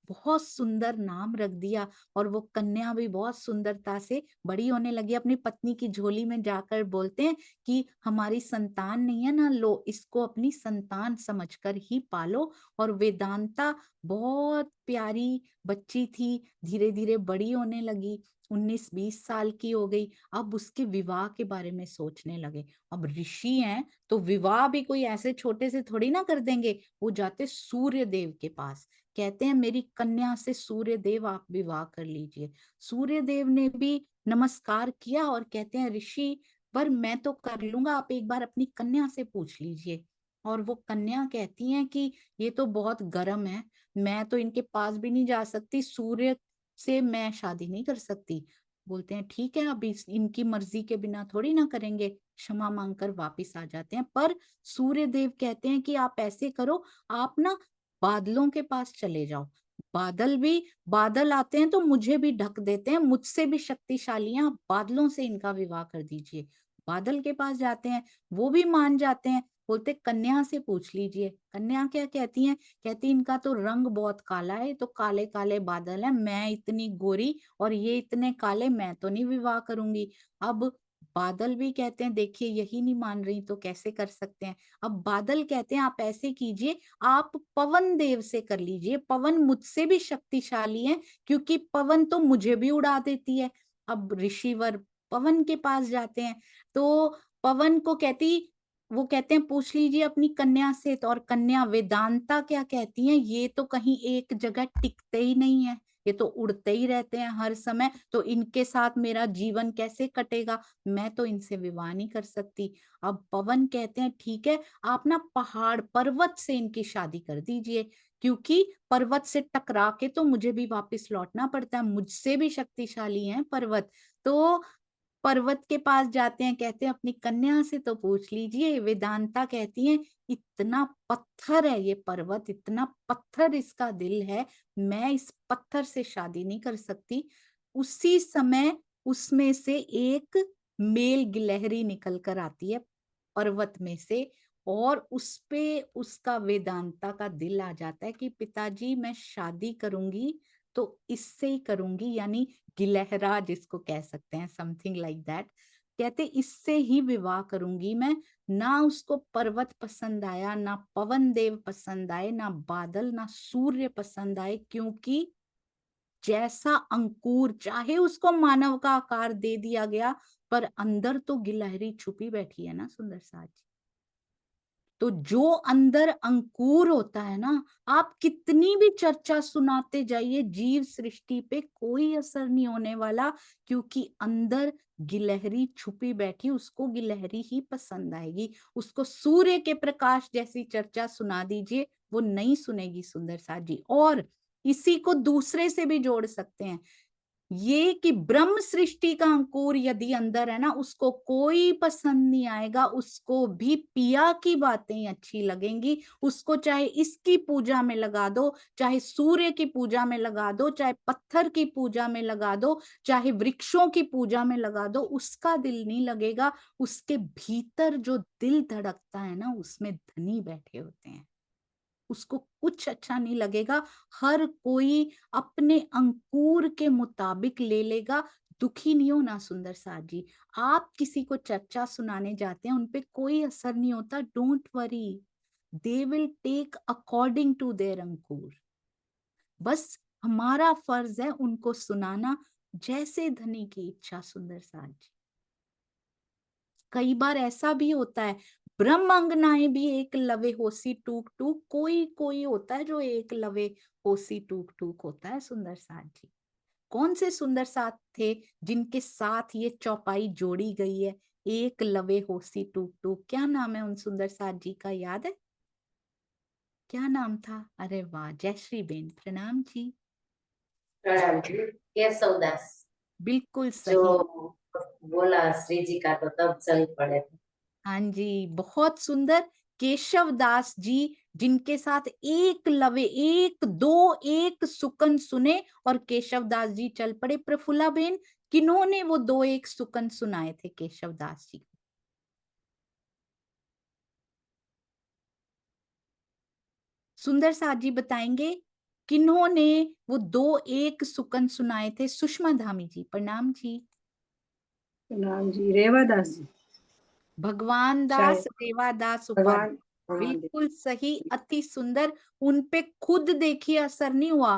बहुत सुंदर नाम रख दिया, और वो कन्या भी बहुत सुंदरता से बड़ी होने लगी। अपनी पत्नी की झोली में जाकर बोलते हैं कि हमारी संतान नहीं है ना, लो इसको अपनी संतान समझकर ही पालो। और वेदांता बहुत प्यारी बच्ची थी, धीरे धीरे बड़ी होने लगी, 19-20 साल की हो गई। अब उसके विवाह के बारे में सोचने लगे। अब ऋषि हैं तो विवाह भी कोई ऐसे छोटे से थोड़ी ना कर देंगे, वो जाते सूर्य देव के पास, कहते हैं मेरी कन्या से सूर्य देव आप विवाह कर लीजिए। सूर्य देव ने भी नमस्कार किया और कहते हैं ऋषि पर मैं तो कर लूंगा, आप एक बार अपनी कन्या से पूछ लीजिए। और वो कन्या कहती हैं कि ये तो बहुत गर्म है, मैं तो इनके पास भी नहीं जा सकती, सूर्य से मैं शादी नहीं कर सकती। बोलते हैं ठीक है, अब इनकी मर्जी के बिना थोड़ी ना करेंगे, क्षमा मांगकर वापिस आ जाते हैं। पर सूर्य देव कहते हैं कि आप ऐसे करो, आप ना बादलों के पास चले जाओ, बादल आते हैं तो मुझे भी ढक देते हैं, मुझसे भी शक्तिशाली हैं, आप बादलों से इनका विवाह कर दीजिए। बादल के पास जाते हैं, वो भी मान जाते हैं, बोलते कन्या से पूछ लीजिए। कन्या क्या कहती हैं? कहती इनका तो रंग बहुत काला है, तो काले काले बादल है, मैं इतनी गोरी और ये इतने काले, मैं तो नहीं विवाह करूंगी। अब बादल भी कहते हैं देखिए यही नहीं मान रही तो कैसे कर सकते हैं। अब बादल कहते हैं आप ऐसे कीजिए, आप पवन देव से कर लीजिए, पवन मुझसे भी शक्तिशाली है, क्योंकि पवन तो मुझे भी उड़ा देती है। अब ऋषिवर पवन के पास जाते हैं, तो पवन को वो कहते हैं पूछ लीजिए अपनी कन्या से। तो और कन्या वेदांता क्या कहती हैं? ये तो कहीं एक जगह टिकते ही नहीं है, ये तो उड़ते ही रहते हैं हर समय, तो इनके साथ मेरा जीवन कैसे कटेगा, मैं तो इनसे विवाह नहीं कर सकती। अब पवन कहते हैं ठीक है, आप ना पहाड़ पर्वत से इनकी शादी कर दीजिए, क्योंकि पर्वत से टकरा के तो मुझे भी वापस लौटना पड़ता है, मुझसे भी शक्तिशाली हैं पर्वत। तो पर्वत के पास जाते हैं, कहते हैं अपनी कन्या से तो पूछ लीजिए। वेदांता कहती हैं इतना पत्थर है ये पर्वत, इतना पत्थर इसका दिल है, मैं इस पत्थर से शादी नहीं कर सकती। उसी समय उसमें से एक मेल गिलहरी निकल कर आती है पर्वत में से, और उस पे उसका वेदांता का दिल आ जाता है कि पिताजी मैं शादी करूंगी तो इससे ही करूंगी, यानी गिलहरा जिसको कह सकते हैं, समथिंग लाइक दैट। कहते इससे ही विवाह करूंगी मैं। ना उसको पर्वत पसंद आया, ना पवन देव पसंद आए, ना बादल, ना सूर्य पसंद आए, क्योंकि जैसा अंकुर, चाहे उसको मानव का आकार दे दिया गया, पर अंदर तो गिलहरी छुपी बैठी है ना सुंदर साज। तो जो अंदर अंकुर होता है ना, आप कितनी भी चर्चा सुनाते जाइए, जीव सृष्टि पे कोई असर नहीं होने वाला, क्योंकि अंदर गिलहरी छुपी बैठी, उसको गिलहरी ही पसंद आएगी। उसको सूर्य के प्रकाश जैसी चर्चा सुना दीजिए, वो नहीं सुनेगी सुंदर साथ जी। और इसी को दूसरे से भी जोड़ सकते हैं, ये कि ब्रह्म सृष्टि का अंकुर यदि अंदर है ना, उसको कोई पसंद नहीं आएगा, उसको भी पिया की बातें अच्छी लगेंगी। उसको चाहे इसकी पूजा में लगा दो, चाहे सूर्य की पूजा में लगा दो, चाहे पत्थर की पूजा में लगा दो, चाहे वृक्षों की पूजा में लगा दो, उसका दिल नहीं लगेगा। उसके भीतर जो दिल धड़कता है ना, उसमें धनी बैठे होते हैं, उसको कुछ अच्छा नहीं लगेगा। हर कोई अपने अंकुर के मुताबिक ले लेगा। दुखी नहीं होना सुंदर साथ जी, आप किसी को चर्चा सुनाने जाते हैं, उनपे कोई असर नहीं होता, don't worry, they will take according to their अंकुर। बस हमारा फर्ज है उनको सुनाना जैसे धनी की इच्छा सुंदर साथ जी। कई बार ऐसा भी होता है, ब्रह्म अंगनाएं भी एक लवे होसी टूक टूक, कोई कोई होता है जो एक लवे होसी टूक टूक होता है सुंदर साथ जी। कौन से सुंदर साथ थे जिनके साथ ये चौपाई जोड़ी गई है, एक लवे होसी टूक टूक? क्या नाम है उन सुंदर साथ जी का, याद है? क्या नाम था? अरे वाह, जयश्री बेन, प्रणाम जी। प्रणाम जी। केशव दास बिल्कुल जो सही। बोला श्री जी का तो तब चल पड़े थे। हाँ जी, बहुत सुंदर। केशव दास जी, जिनके साथ एक लवे, एक दो, एक सुकन सुने और केशव दास जी चल पड़े। प्रफुल्ला बेन, किन्होंने वो दो एक सुकन सुनाए थे केशव दास जी? सुंदर साथ जी बताएंगे किन्होंने वो दो एक सुकन सुनाए थे? सुषमा धामी जी, प्रणाम जी। नाम जी रेवादास जी, भगवान दास, शायद रेवादास उपाध्याय, भगवान। हाँ बिल्कुल सही, अति सुंदर। उन पे खुद देखिए असर नहीं हुआ,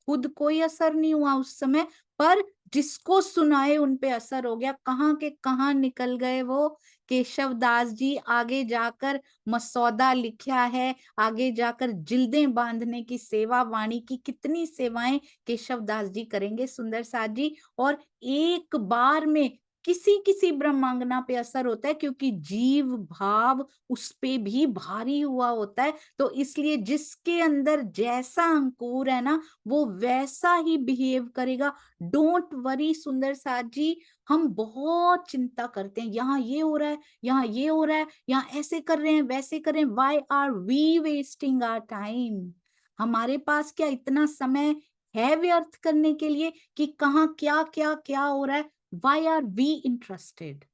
खुद कोई असर नहीं हुआ उस समय, पर जिसको सुनाए उन पे असर हो गया। कहाँ के कहाँ निकल गए वो केशव दास जी। आगे जाकर मसौदा लिखा है, आगे जाकर जिल्दें बांधने की सेवा, वाणी की कितनी सेवाएं केशव दास जी करेंगे सुंदर साथ जी। और एक बार में किसी किसी ब्रह्मांगना पे असर होता है, क्योंकि जीव भाव उस पे भी भारी हुआ होता है। तो इसलिए जिसके अंदर जैसा अंकुर है ना, वो वैसा ही बिहेव करेगा। डोंट वरी सुंदर साथ जी, हम बहुत चिंता करते हैं, यहाँ ये हो रहा है, यहाँ ये हो रहा है, यहाँ ऐसे कर रहे हैं, वैसे कर रहे हैं। Why are we wasting our time? हमारे पास क्या इतना समय है व्यर्थ करने के लिए कि कहाँ क्या क्या क्या हो रहा है? Why are we interested?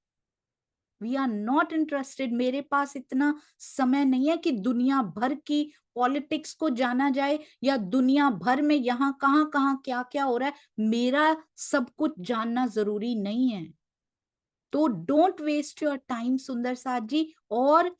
We are not interested. मेरे पास इतना समय नहीं है कि दुनिया भर की पॉलिटिक्स को जाना जाए, या दुनिया भर में यहाँ कहाँ कहाँ क्या क्या हो रहा है। मेरा सब कुछ जानना जरूरी नहीं है। तो डोंट वेस्ट योर टाइम सुंदर साथ जी, और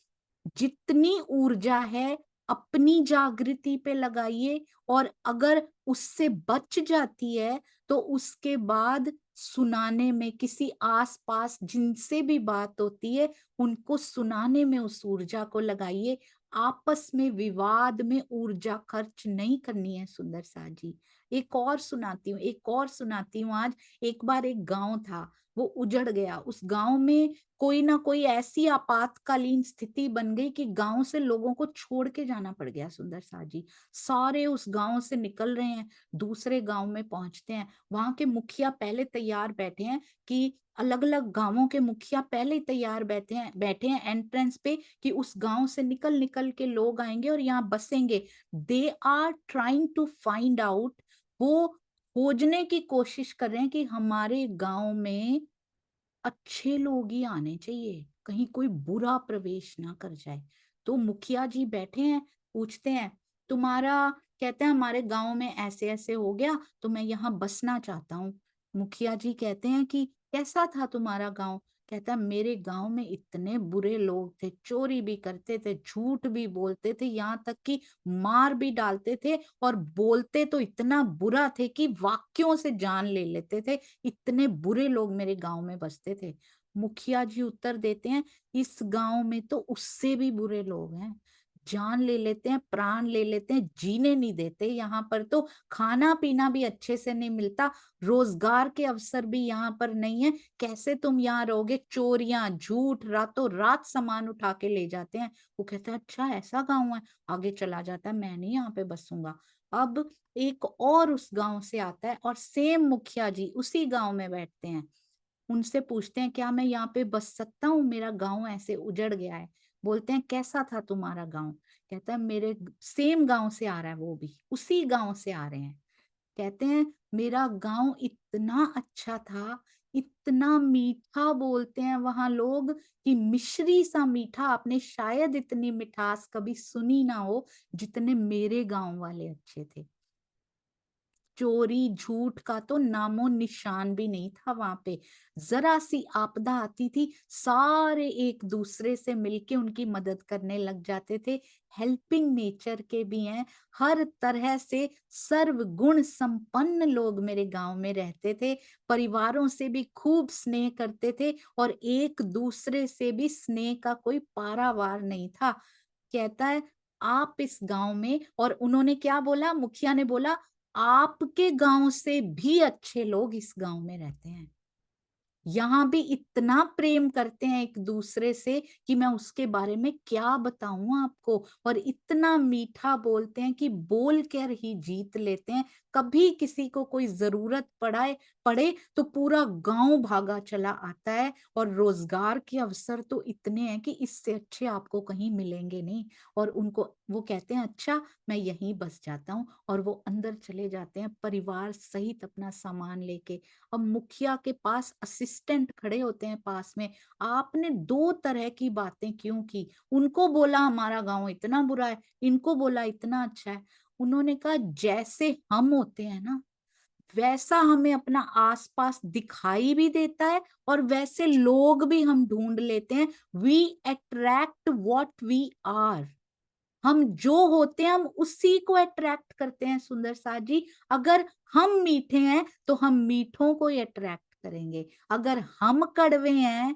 जितनी ऊर्जा है अपनी जागृति पे लगाइए, और अगर उससे बच जाती है तो उसके बाद सुनाने में, किसी आसपास जिनसे भी बात होती है उनको सुनाने में उस ऊर्जा को लगाइए। आपस में विवाद में ऊर्जा खर्च नहीं करनी है सुंदर साथ जी। एक और सुनाती हूँ, एक और सुनाती हूँ आज। एक बार एक गांव था, वो उजड़ गया। उस गांव में कोई ना कोई ऐसी आपातकालीन स्थिति बन गई कि गांव से लोगों को छोड़ के जाना पड़ गया सुंदर साथ जी। सारे उस गांव से निकल रहे हैं, दूसरे गांव में पहुंचते हैं। वहां के मुखिया पहले तैयार बैठे हैं कि अलग अलग गांवों के मुखिया पहले ही तैयार बैठे हैं एंट्रेंस पे कि उस गांव से निकल निकल के लोग आएंगे और यहाँ बसेंगे। They are trying to find out, वो खोजने की कोशिश कर रहे हैं कि हमारे गांव में अच्छे लोग ही आने चाहिए, कहीं कोई बुरा प्रवेश ना कर जाए। तो मुखिया जी बैठे हैं, पूछते हैं तुम्हारा, कहते हैं हमारे गांव में ऐसे ऐसे हो गया तो मैं यहाँ बसना चाहता हूँ। मुखिया जी कहते हैं कि कैसा था तुम्हारा गांव? कहता है मेरे गांव में इतने बुरे लोग थे, चोरी भी करते थे, झूठ भी बोलते थे, यहाँ तक कि मार भी डालते थे, और बोलते तो इतना बुरा थे कि वाक्यों से जान ले लेते थे। इतने बुरे लोग मेरे गांव में बसते थे। मुखिया जी उत्तर देते हैं इस गांव में तो उससे भी बुरे लोग हैं, जान ले लेते हैं, प्राण ले लेते हैं, जीने नहीं देते। यहाँ पर तो खाना पीना भी अच्छे से नहीं मिलता, रोजगार के अवसर भी यहाँ पर नहीं है। कैसे तुम यहाँ रहोगे? चोरियां, झूठ, रातों रात सामान उठा के ले जाते हैं। वो कहता है अच्छा ऐसा गांव है, आगे चला जाता है, मैं नहीं यहाँ पे बसूंगा। अब एक और उस गांव से आता है और सेम मुखिया जी उसी गांव में बैठते हैं। उनसे पूछते हैं क्या मैं यहाँ पे बस सकता हूँ? मेरा गांव ऐसे उजड़ गया है। बोलते हैं कैसा था तुम्हारा गांव? कहता है मेरे सेम गांव से आ रहा है, वो भी उसी गांव से आ रहे हैं। कहते हैं मेरा गांव इतना अच्छा था, इतना मीठा बोलते हैं वहां लोग कि मिश्री सा मीठा, आपने शायद इतनी मिठास कभी सुनी ना हो जितने मेरे गांव वाले अच्छे थे। चोरी झूठ का तो नामो निशान भी नहीं था वहां पे। जरा सी आपदा आती थी, सारे एक दूसरे से मिलके उनकी मदद करने लग जाते थे। हेल्पिंग नेचर के भी हैं, हर तरह से सर्वगुण संपन्न लोग मेरे गांव में रहते थे। परिवारों से भी खूब स्नेह करते थे, और एक दूसरे से भी स्नेह का कोई पारावार नहीं था। कहता है आप इस गांव में, और उन्होंने क्या बोला, मुखिया ने बोला आपके गांव से भी अच्छे लोग इस गांव में रहते हैं। यहाँ भी इतना प्रेम करते हैं एक दूसरे से कि मैं उसके बारे में क्या बताऊं आपको। और इतना मीठा बोलते हैं कि बोल कर ही जीत लेते हैं। कभी किसी को कोई जरूरत पड़े तो पूरा गांव भागा चला आता है। और रोजगार के अवसर तो इतने हैं कि इससे अच्छे आपको कहीं मिलेंगे नहीं। और उनको वो कहते हैं अच्छा मैं यहीं बस जाता हूँ, और वो अंदर चले जाते हैं परिवार सहित अपना सामान लेके। अब मुखिया के पास असिस्टेंट खड़े होते हैं पास में। आपने दो तरह की बातें क्यों की? उनको बोला हमारा गांव इतना बुरा है, इनको बोला इतना अच्छा है। उन्होंने कहा जैसे हम होते हैं ना, वैसा हमें अपना आसपास दिखाई भी देता है, और वैसे लोग भी हम ढूंढ लेते हैं। We attract what we are. हम जो होते हैं हम उसी को अट्रैक्ट करते हैं सुंदर साथ जी। अगर हम मीठे हैं तो हम मीठों को ही अट्रैक्ट करेंगे, अगर हम कड़वे हैं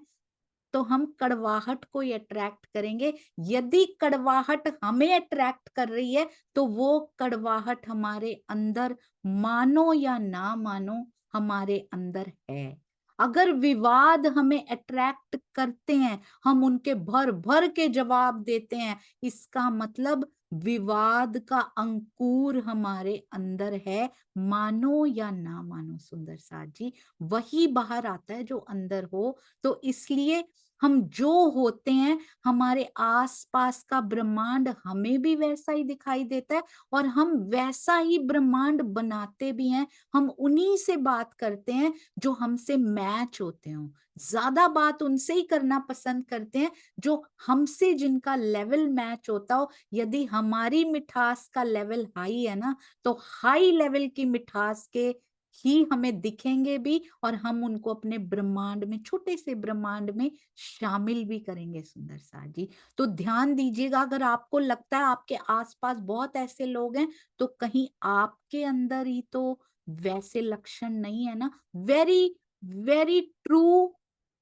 तो हम कड़वाहट को ही अट्रैक्ट करेंगे। यदि कड़वाहट हमें अट्रैक्ट कर रही है तो वो कड़वाहट हमारे अंदर, मानो या ना मानो, हमारे अंदर है। अगर विवाद हमें अट्रैक्ट करते हैं, हम उनके भर भर के जवाब देते हैं, इसका मतलब विवाद का अंकुर हमारे अंदर है, मानो या ना मानो सुंदर साथ जी, वही बाहर आता है जो अंदर हो। तो इसलिए हम जो होते हैं, हमारे आसपास का ब्रह्मांड हमें भी वैसा ही दिखाई देता है, और हम वैसा ही ब्रह्मांड बनाते भी हैं। हम उन्हीं से बात करते हैं जो हमसे मैच होते हो, ज्यादा बात उनसे ही करना पसंद करते हैं जो हमसे, जिनका लेवल मैच होता हो। यदि हमारी मिठास का लेवल हाई है ना, तो हाई लेवल की मिठास के ही हमें दिखेंगे भी, और हम उनको अपने ब्रह्मांड में, छोटे से ब्रह्मांड में शामिल भी करेंगे सुंदर साथ जी। तो ध्यान दीजिएगा, अगर आपको लगता है आपके आसपास बहुत ऐसे लोग हैं, तो कहीं आपके अंदर ही तो वैसे लक्षण नहीं है ना। Very very true,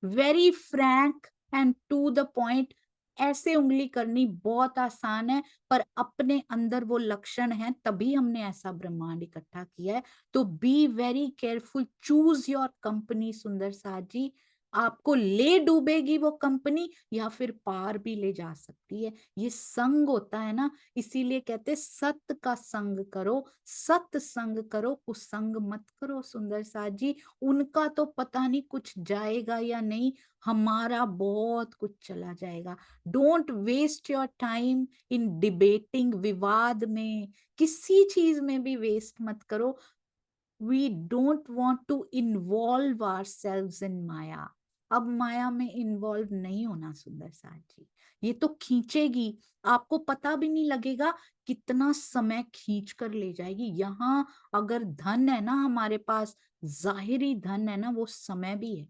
very frank and to the point, ऐसे उंगली करनी बहुत आसान है, पर अपने अंदर वो लक्षण है, तभी हमने ऐसा ब्रह्मांड इकट्ठा किया है। तो be very careful, choose your company सुंदर साथ जी। आपको ले डूबेगी वो कंपनी, या फिर पार भी ले जा सकती है। ये संग होता है ना, इसीलिए कहते सत्य का संग करो, सत्संग करो, कुसंग मत करो सुंदर साथ जी। उनका तो पता नहीं कुछ जाएगा या नहीं, हमारा बहुत कुछ चला जाएगा। Don't waste your time in debating, विवाद में, किसी चीज में भी वेस्ट मत करो। We don't want to involve ourselves in maya. अब माया में इन्वॉल्व नहीं होना सुंदर साथ जी, ये तो खींचेगी, आपको पता भी नहीं लगेगा कितना समय खींच कर ले जाएगी। यहाँ अगर धन है ना हमारे पास, जाहिरी धन है ना, वो समय भी है।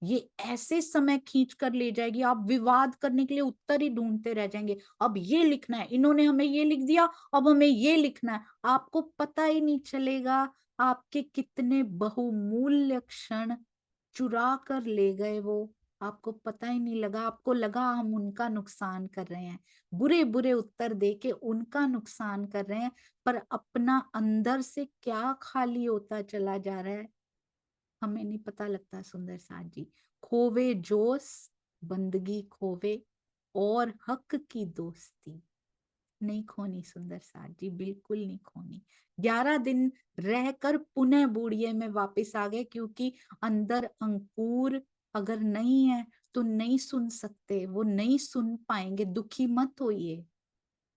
ये ऐसे समय खींच कर ले जाएगी, आप विवाद करने के लिए उत्तर ही ढूंढते रह जाएंगे। अब ये लिखना है, इन्होंने हमें ये लिख दिया, अब हमें ये लिखना है, आपको पता ही नहीं चलेगा आपके कितने बहुमूल्य क्षण चुरा कर ले गए वो, आपको पता ही नहीं लगा। आपको लगा हम उनका नुकसान कर रहे हैं, बुरे बुरे उत्तर दे के उनका नुकसान कर रहे हैं, पर अपना अंदर से क्या खाली होता चला जा रहा है हमें नहीं पता लगता सुंदर साथ जी। खोवे जोश, बंदगी खोवे, और हक की दोस्ती नहीं खोनी सुंदर साथ जी, बिल्कुल नहीं खोनी। 11 दिन रहकर पुनः बूढ़िये में वापस आ गए, क्योंकि अंदर अंकुर अगर नहीं है तो नहीं सुन सकते, वो नहीं सुन पाएंगे। दुखी मत होइए,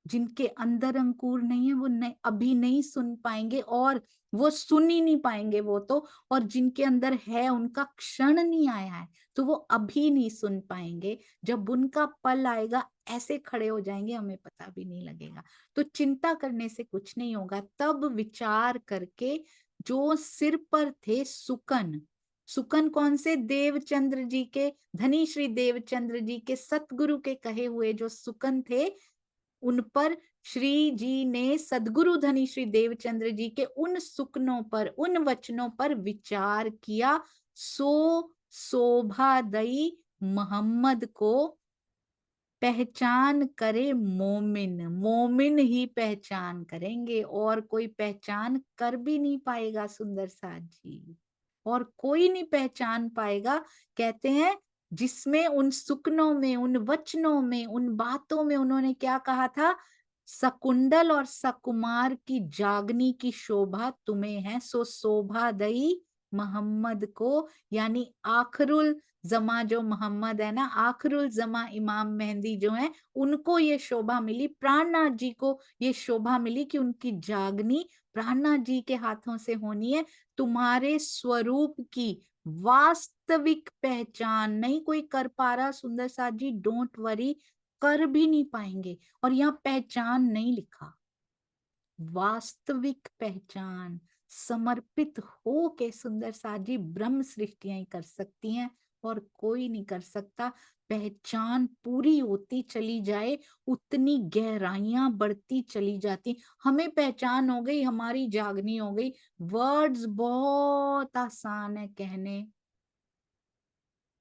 जिनके अंदर अंकुर नहीं है वो नहीं, अभी नहीं सुन पाएंगे, और वो सुन ही नहीं पाएंगे वो तो। और जिनके अंदर है, उनका क्षण नहीं आया है, तो वो अभी नहीं सुन पाएंगे। जब उनका पल आएगा, ऐसे खड़े हो जाएंगे, हमें पता भी नहीं लगेगा। तो चिंता करने से कुछ नहीं होगा। तब विचार करके, जो सिर पर थे सुकन, सुकन कौन से? देवचंद्र जी के, धनी श्री देवचंद्र जी के सतगुरु के कहे हुए जो सुकन थे, उन पर श्री जी ने, सदगुरु धनी श्री देवचंद्र जी के उन सुकनों पर, उन वचनों पर विचार किया। सो शोभादई मोहम्मद को पहचान करे मोमिन, मोमिन ही पहचान करेंगे, और कोई पहचान कर भी नहीं पाएगा सुंदर साथ जी, और कोई नहीं पहचान पाएगा। कहते हैं जिसमें, उन सुकनों में, उन वचनों में, उन बातों में उन्होंने क्या कहा था? सकुंडल और सकुमार की जागनी की शोभा तुम्हें है, सो शोभा दई मोहम्मद को, यानी आखरुल जमा जो मोहम्मद है ना, आखरुल जमा इमाम मेहंदी जो है, उनको ये शोभा मिली। प्राणनाथ जी को ये शोभा मिली कि उनकी जागनी प्राणनाथ जी के हाथों से होनी है। तुम्हारे स्वरूप की वास्तविक पहचान नहीं कोई कर पा रहा सुंदर साथ जी, डोंट वरी, कर भी नहीं पाएंगे। और यहाँ पहचान नहीं लिखा, वास्तविक पहचान। समर्पित हो के सुंदर साथ जी ब्रह्म सृष्टियां ही कर सकती हैं, और कोई नहीं कर सकता। पहचान पूरी होती चली जाए, उतनी गहराइयां बढ़ती चली जाती। हमें पहचान हो गई, हमारी जागनी हो गई। वर्ड्स बहुत आसान है कहने,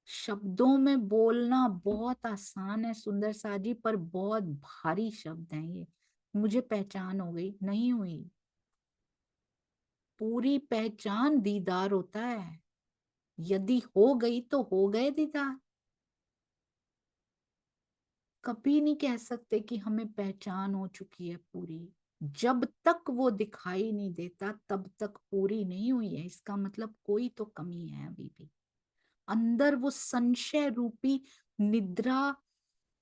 शब्दों में बोलना बहुत आसान है सुंदर साथ जी, पर बहुत भारी शब्द हैं ये। मुझे पहचान हो गई, नहीं हुई। पूरी पहचान दीदार होता है। यदि हो गई तो हो गए दीदार। कभी नहीं कह सकते कि हमें पहचान हो चुकी है पूरी। जब तक वो दिखाई नहीं देता तब तक पूरी नहीं हुई है। इसका मतलब कोई तो कमी है अभी भी। अंदर वो संशय रूपी निद्रा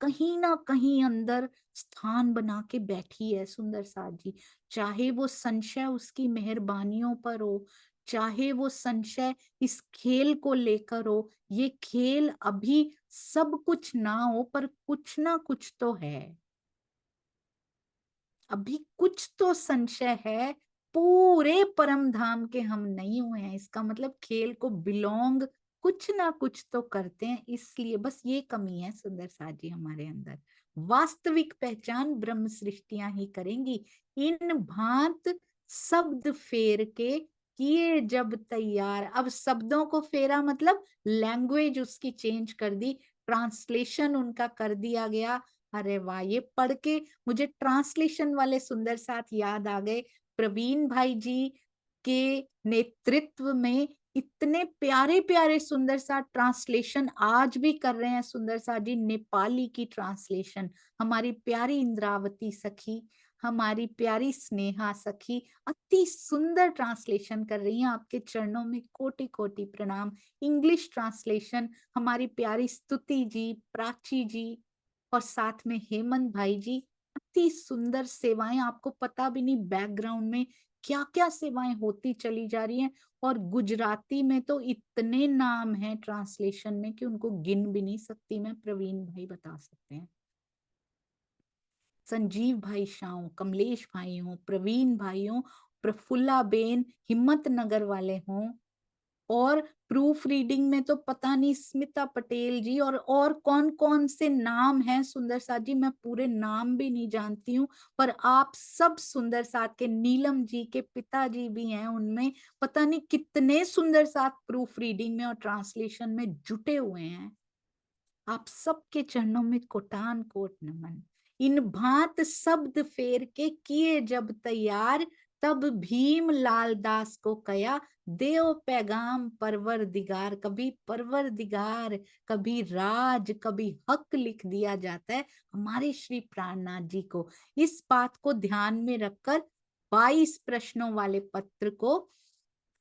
कहीं ना कहीं अंदर स्थान बना के बैठी है सुंदर साथ जी। चाहे वो संशय उसकी मेहरबानियों पर हो, चाहे वो संशय इस खेल को लेकर हो। ये खेल अभी सब कुछ ना हो पर कुछ ना कुछ तो है, अभी कुछ तो संशय है। पूरे परम धाम के हम नहीं हुए हैं, इसका मतलब खेल को बिलोंग कुछ ना कुछ तो करते हैं। इसलिए बस ये कमी है सुंदर साथ जी हमारे अंदर। वास्तविक पहचान ब्रह्म सृष्टियां ही करेंगी। इन भांत शब्द फेर के किए जब तैयार। अब शब्दों को फेरा मतलब लैंग्वेज उसकी चेंज कर दी, ट्रांसलेशन उनका कर दिया गया। अरे वाह, ये पढ़ के मुझे ट्रांसलेशन वाले सुंदर साथ याद आ गए। प्रवीण भाई जी के नेतृत्व में इतने प्यारे प्यारे सुंदर साथ ट्रांसलेशन आज भी कर रहे हैं सुंदर साथ जी। नेपाली की ट्रांसलेशन हमारी प्यारी इंद्रावती सखी, हमारी प्यारी स्नेहा सखी अति सुंदर ट्रांसलेशन कर रही हैं। आपके चरणों में कोटि कोटि प्रणाम। इंग्लिश ट्रांसलेशन हमारी प्यारी स्तुति जी, प्राची जी और साथ में हेमंत भाई जी। अति सुंदर सेवाएं, आपको पता भी नहीं बैकग्राउंड में क्या क्या सेवाएं होती चली जा रही हैं। और गुजराती में तो इतने नाम हैं ट्रांसलेशन में कि उनको गिन भी नहीं सकती मैं। प्रवीण भाई बता सकते हैं। संजीव भाई शाह, कमलेश भाई हो, प्रवीण भाई हो, प्रफुल्ला बेन हिम्मत नगर वाले हों, और प्रूफ रीडिंग में तो पता नहीं स्मिता पटेल जी और कौन कौन से नाम हैं सुंदर साथ जी। मैं पूरे नाम भी नहीं जानती हूँ, पर आप सब सुंदर साथ के, नीलम जी के पिताजी भी हैं उनमें। पता नहीं कितने सुंदर साथ प्रूफ रीडिंग में और ट्रांसलेशन में जुटे हुए हैं। आप सबके चरणों में कोटान कोट नमन। इन भांत शब्द फेर के किए जब तैयार, तब भीम लाल दास को कया देव पैगाम परवर दिगार। कभी परवर दिगार, कभी राज, कभी हक लिख दिया जाता है हमारे श्री प्राणनाथ जी को। इस बात को ध्यान में रखकर 22 प्रश्नों वाले पत्र को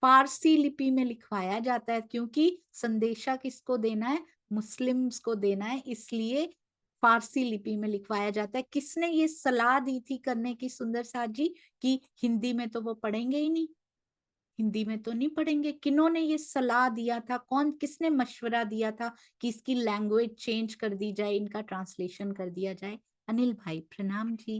फारसी लिपि में लिखवाया जाता है, क्योंकि संदेशा किसको देना है, मुस्लिम्स को देना है, इसलिए फारसी लिपि में लिखवाया जाता है। किसने ये सलाह दी थी करने की सुंदर साथ जी, कि हिंदी में तो वो पढ़ेंगे ही नहीं, हिंदी में तो नहीं पढ़ेंगे। किन्होंने ये सलाह दिया था, कौन किसने मशवरा दिया था कि इसकी लैंग्वेज चेंज कर दी जाए, इनका ट्रांसलेशन कर दिया जाए? अनिल भाई प्रणाम जी।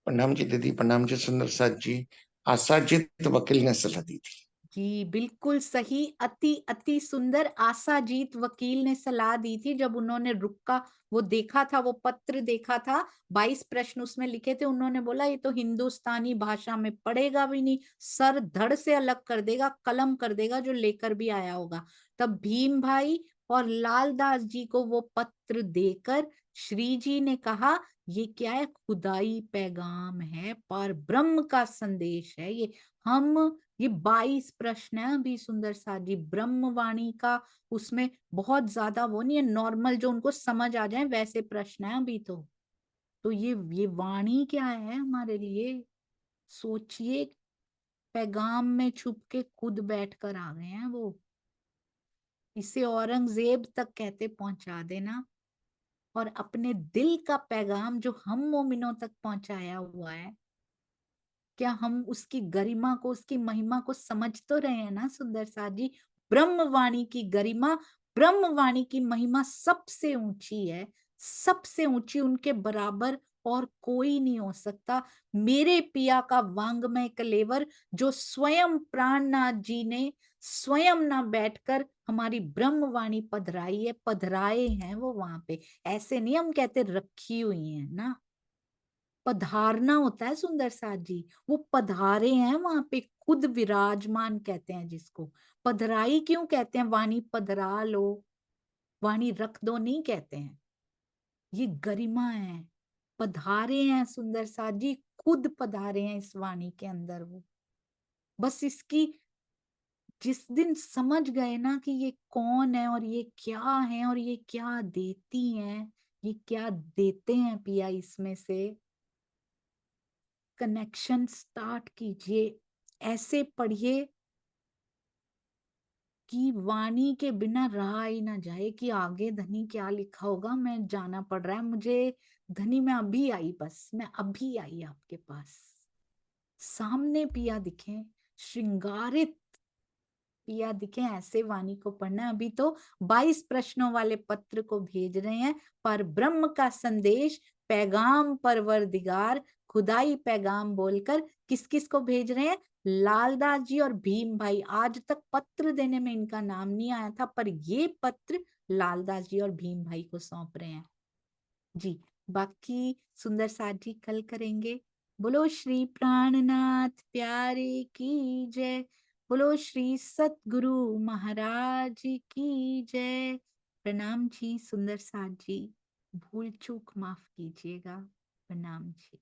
प्रणाम जी दीदी, प्रणाम जी सुंदर साथ जी। आसाजिद वकील ने सलाह दी थी। जी बिल्कुल सही, अति अति सुंदर। आशाजीत वकील ने सलाह दी थी जब उन्होंने रुक्का वो देखा था, वो पत्र देखा था, 22 प्रश्न उसमें लिखे थे। उन्होंने बोला ये तो हिंदुस्तानी भाषा में पढ़ेगा भी नहीं, सर धड़ से अलग कर देगा, कलम कर देगा जो लेकर भी आया होगा। तब भीम भाई और लालदास जी को वो पत्र देकर श्री जी ने कहा ये क्या है, खुदाई पैगाम है, पर ब्रह्म का संदेश है ये। हम ये 22 प्रश्न है अभी सुंदर साथ जी, ब्रह्मवाणी का उसमें बहुत ज्यादा वो नहीं है, नॉर्मल जो उनको समझ आ जाए वैसे प्रश्न है अभी तो ये वाणी क्या है हमारे लिए, सोचिए। पैगाम में छुप के खुद बैठ कर आ गए हैं वो। इसे औरंगजेब तक कहते पहुंचा देना, और अपने दिल का पैगाम जो हम मोमिनों तक पहुंचाया हुआ है, क्या हम उसकी गरिमा को, उसकी महिमा को समझ तो रहे हैं ना सुंदर साथ जी? ब्रह्मवाणी की गरिमा, ब्रह्मवाणी की महिमा सबसे ऊंची है, सबसे ऊंची, उनके बराबर और कोई नहीं हो सकता। मेरे पिया का वांग्मय कलेवर जो स्वयं प्राणनाथ जी ने स्वयं ना बैठकर हमारी ब्रह्मवाणी पधराई है, पधराए हैं वो वहां पे। ऐसे नहीं हम कहते रखी हुई है ना, पधारना होता है सुंदर साथ जी। वो पधारे हैं वहां पे, खुद विराजमान कहते हैं जिसको। पधराई क्यों कहते हैं, वाणी पधरा लो, वाणी रख दो नहीं कहते हैं, ये गरिमा है। पधारे हैं सुंदर साथ जी, खुद पधारे हैं इस वाणी के अंदर वो। बस इसकी जिस दिन समझ गए ना कि ये कौन है और ये क्या है और ये क्या देती हैं, ये क्या देते हैं पिया, इसमें से कनेक्शन स्टार्ट कीजिए। ऐसे पढ़िए कि वाणी के बिना रहा ही ना जाए कि आगे धनी क्या लिखा होगा। मैं जाना पड़ रहा है मुझे धनी, मैं अभी आई, बस मैं अभी आई आपके पास। सामने पिया दिखे, श्रृंगारित पिया दिखे, ऐसे वाणी को पढ़ना है। अभी तो 22 प्रश्नों वाले पत्र को भेज रहे हैं, पर ब्रह्म का संदेश, पैगाम परवरदिगार, खुदाई पैगाम बोलकर किस किस को भेज रहे हैं? लालदास जी और भीम भाई। आज तक पत्र देने में इनका नाम नहीं आया था, पर ये पत्र लालदास जी और भीम भाई को सौंप रहे हैं जी। बाकी सुंदर साथ जी कल करेंगे। बोलो श्री प्राणनाथ प्यारे की जय। बोलो श्री सतगुरु महाराज की जय। प्रणाम जी सुंदर साथ जी, भूल चूक माफ कीजिएगा। प्रणाम जी।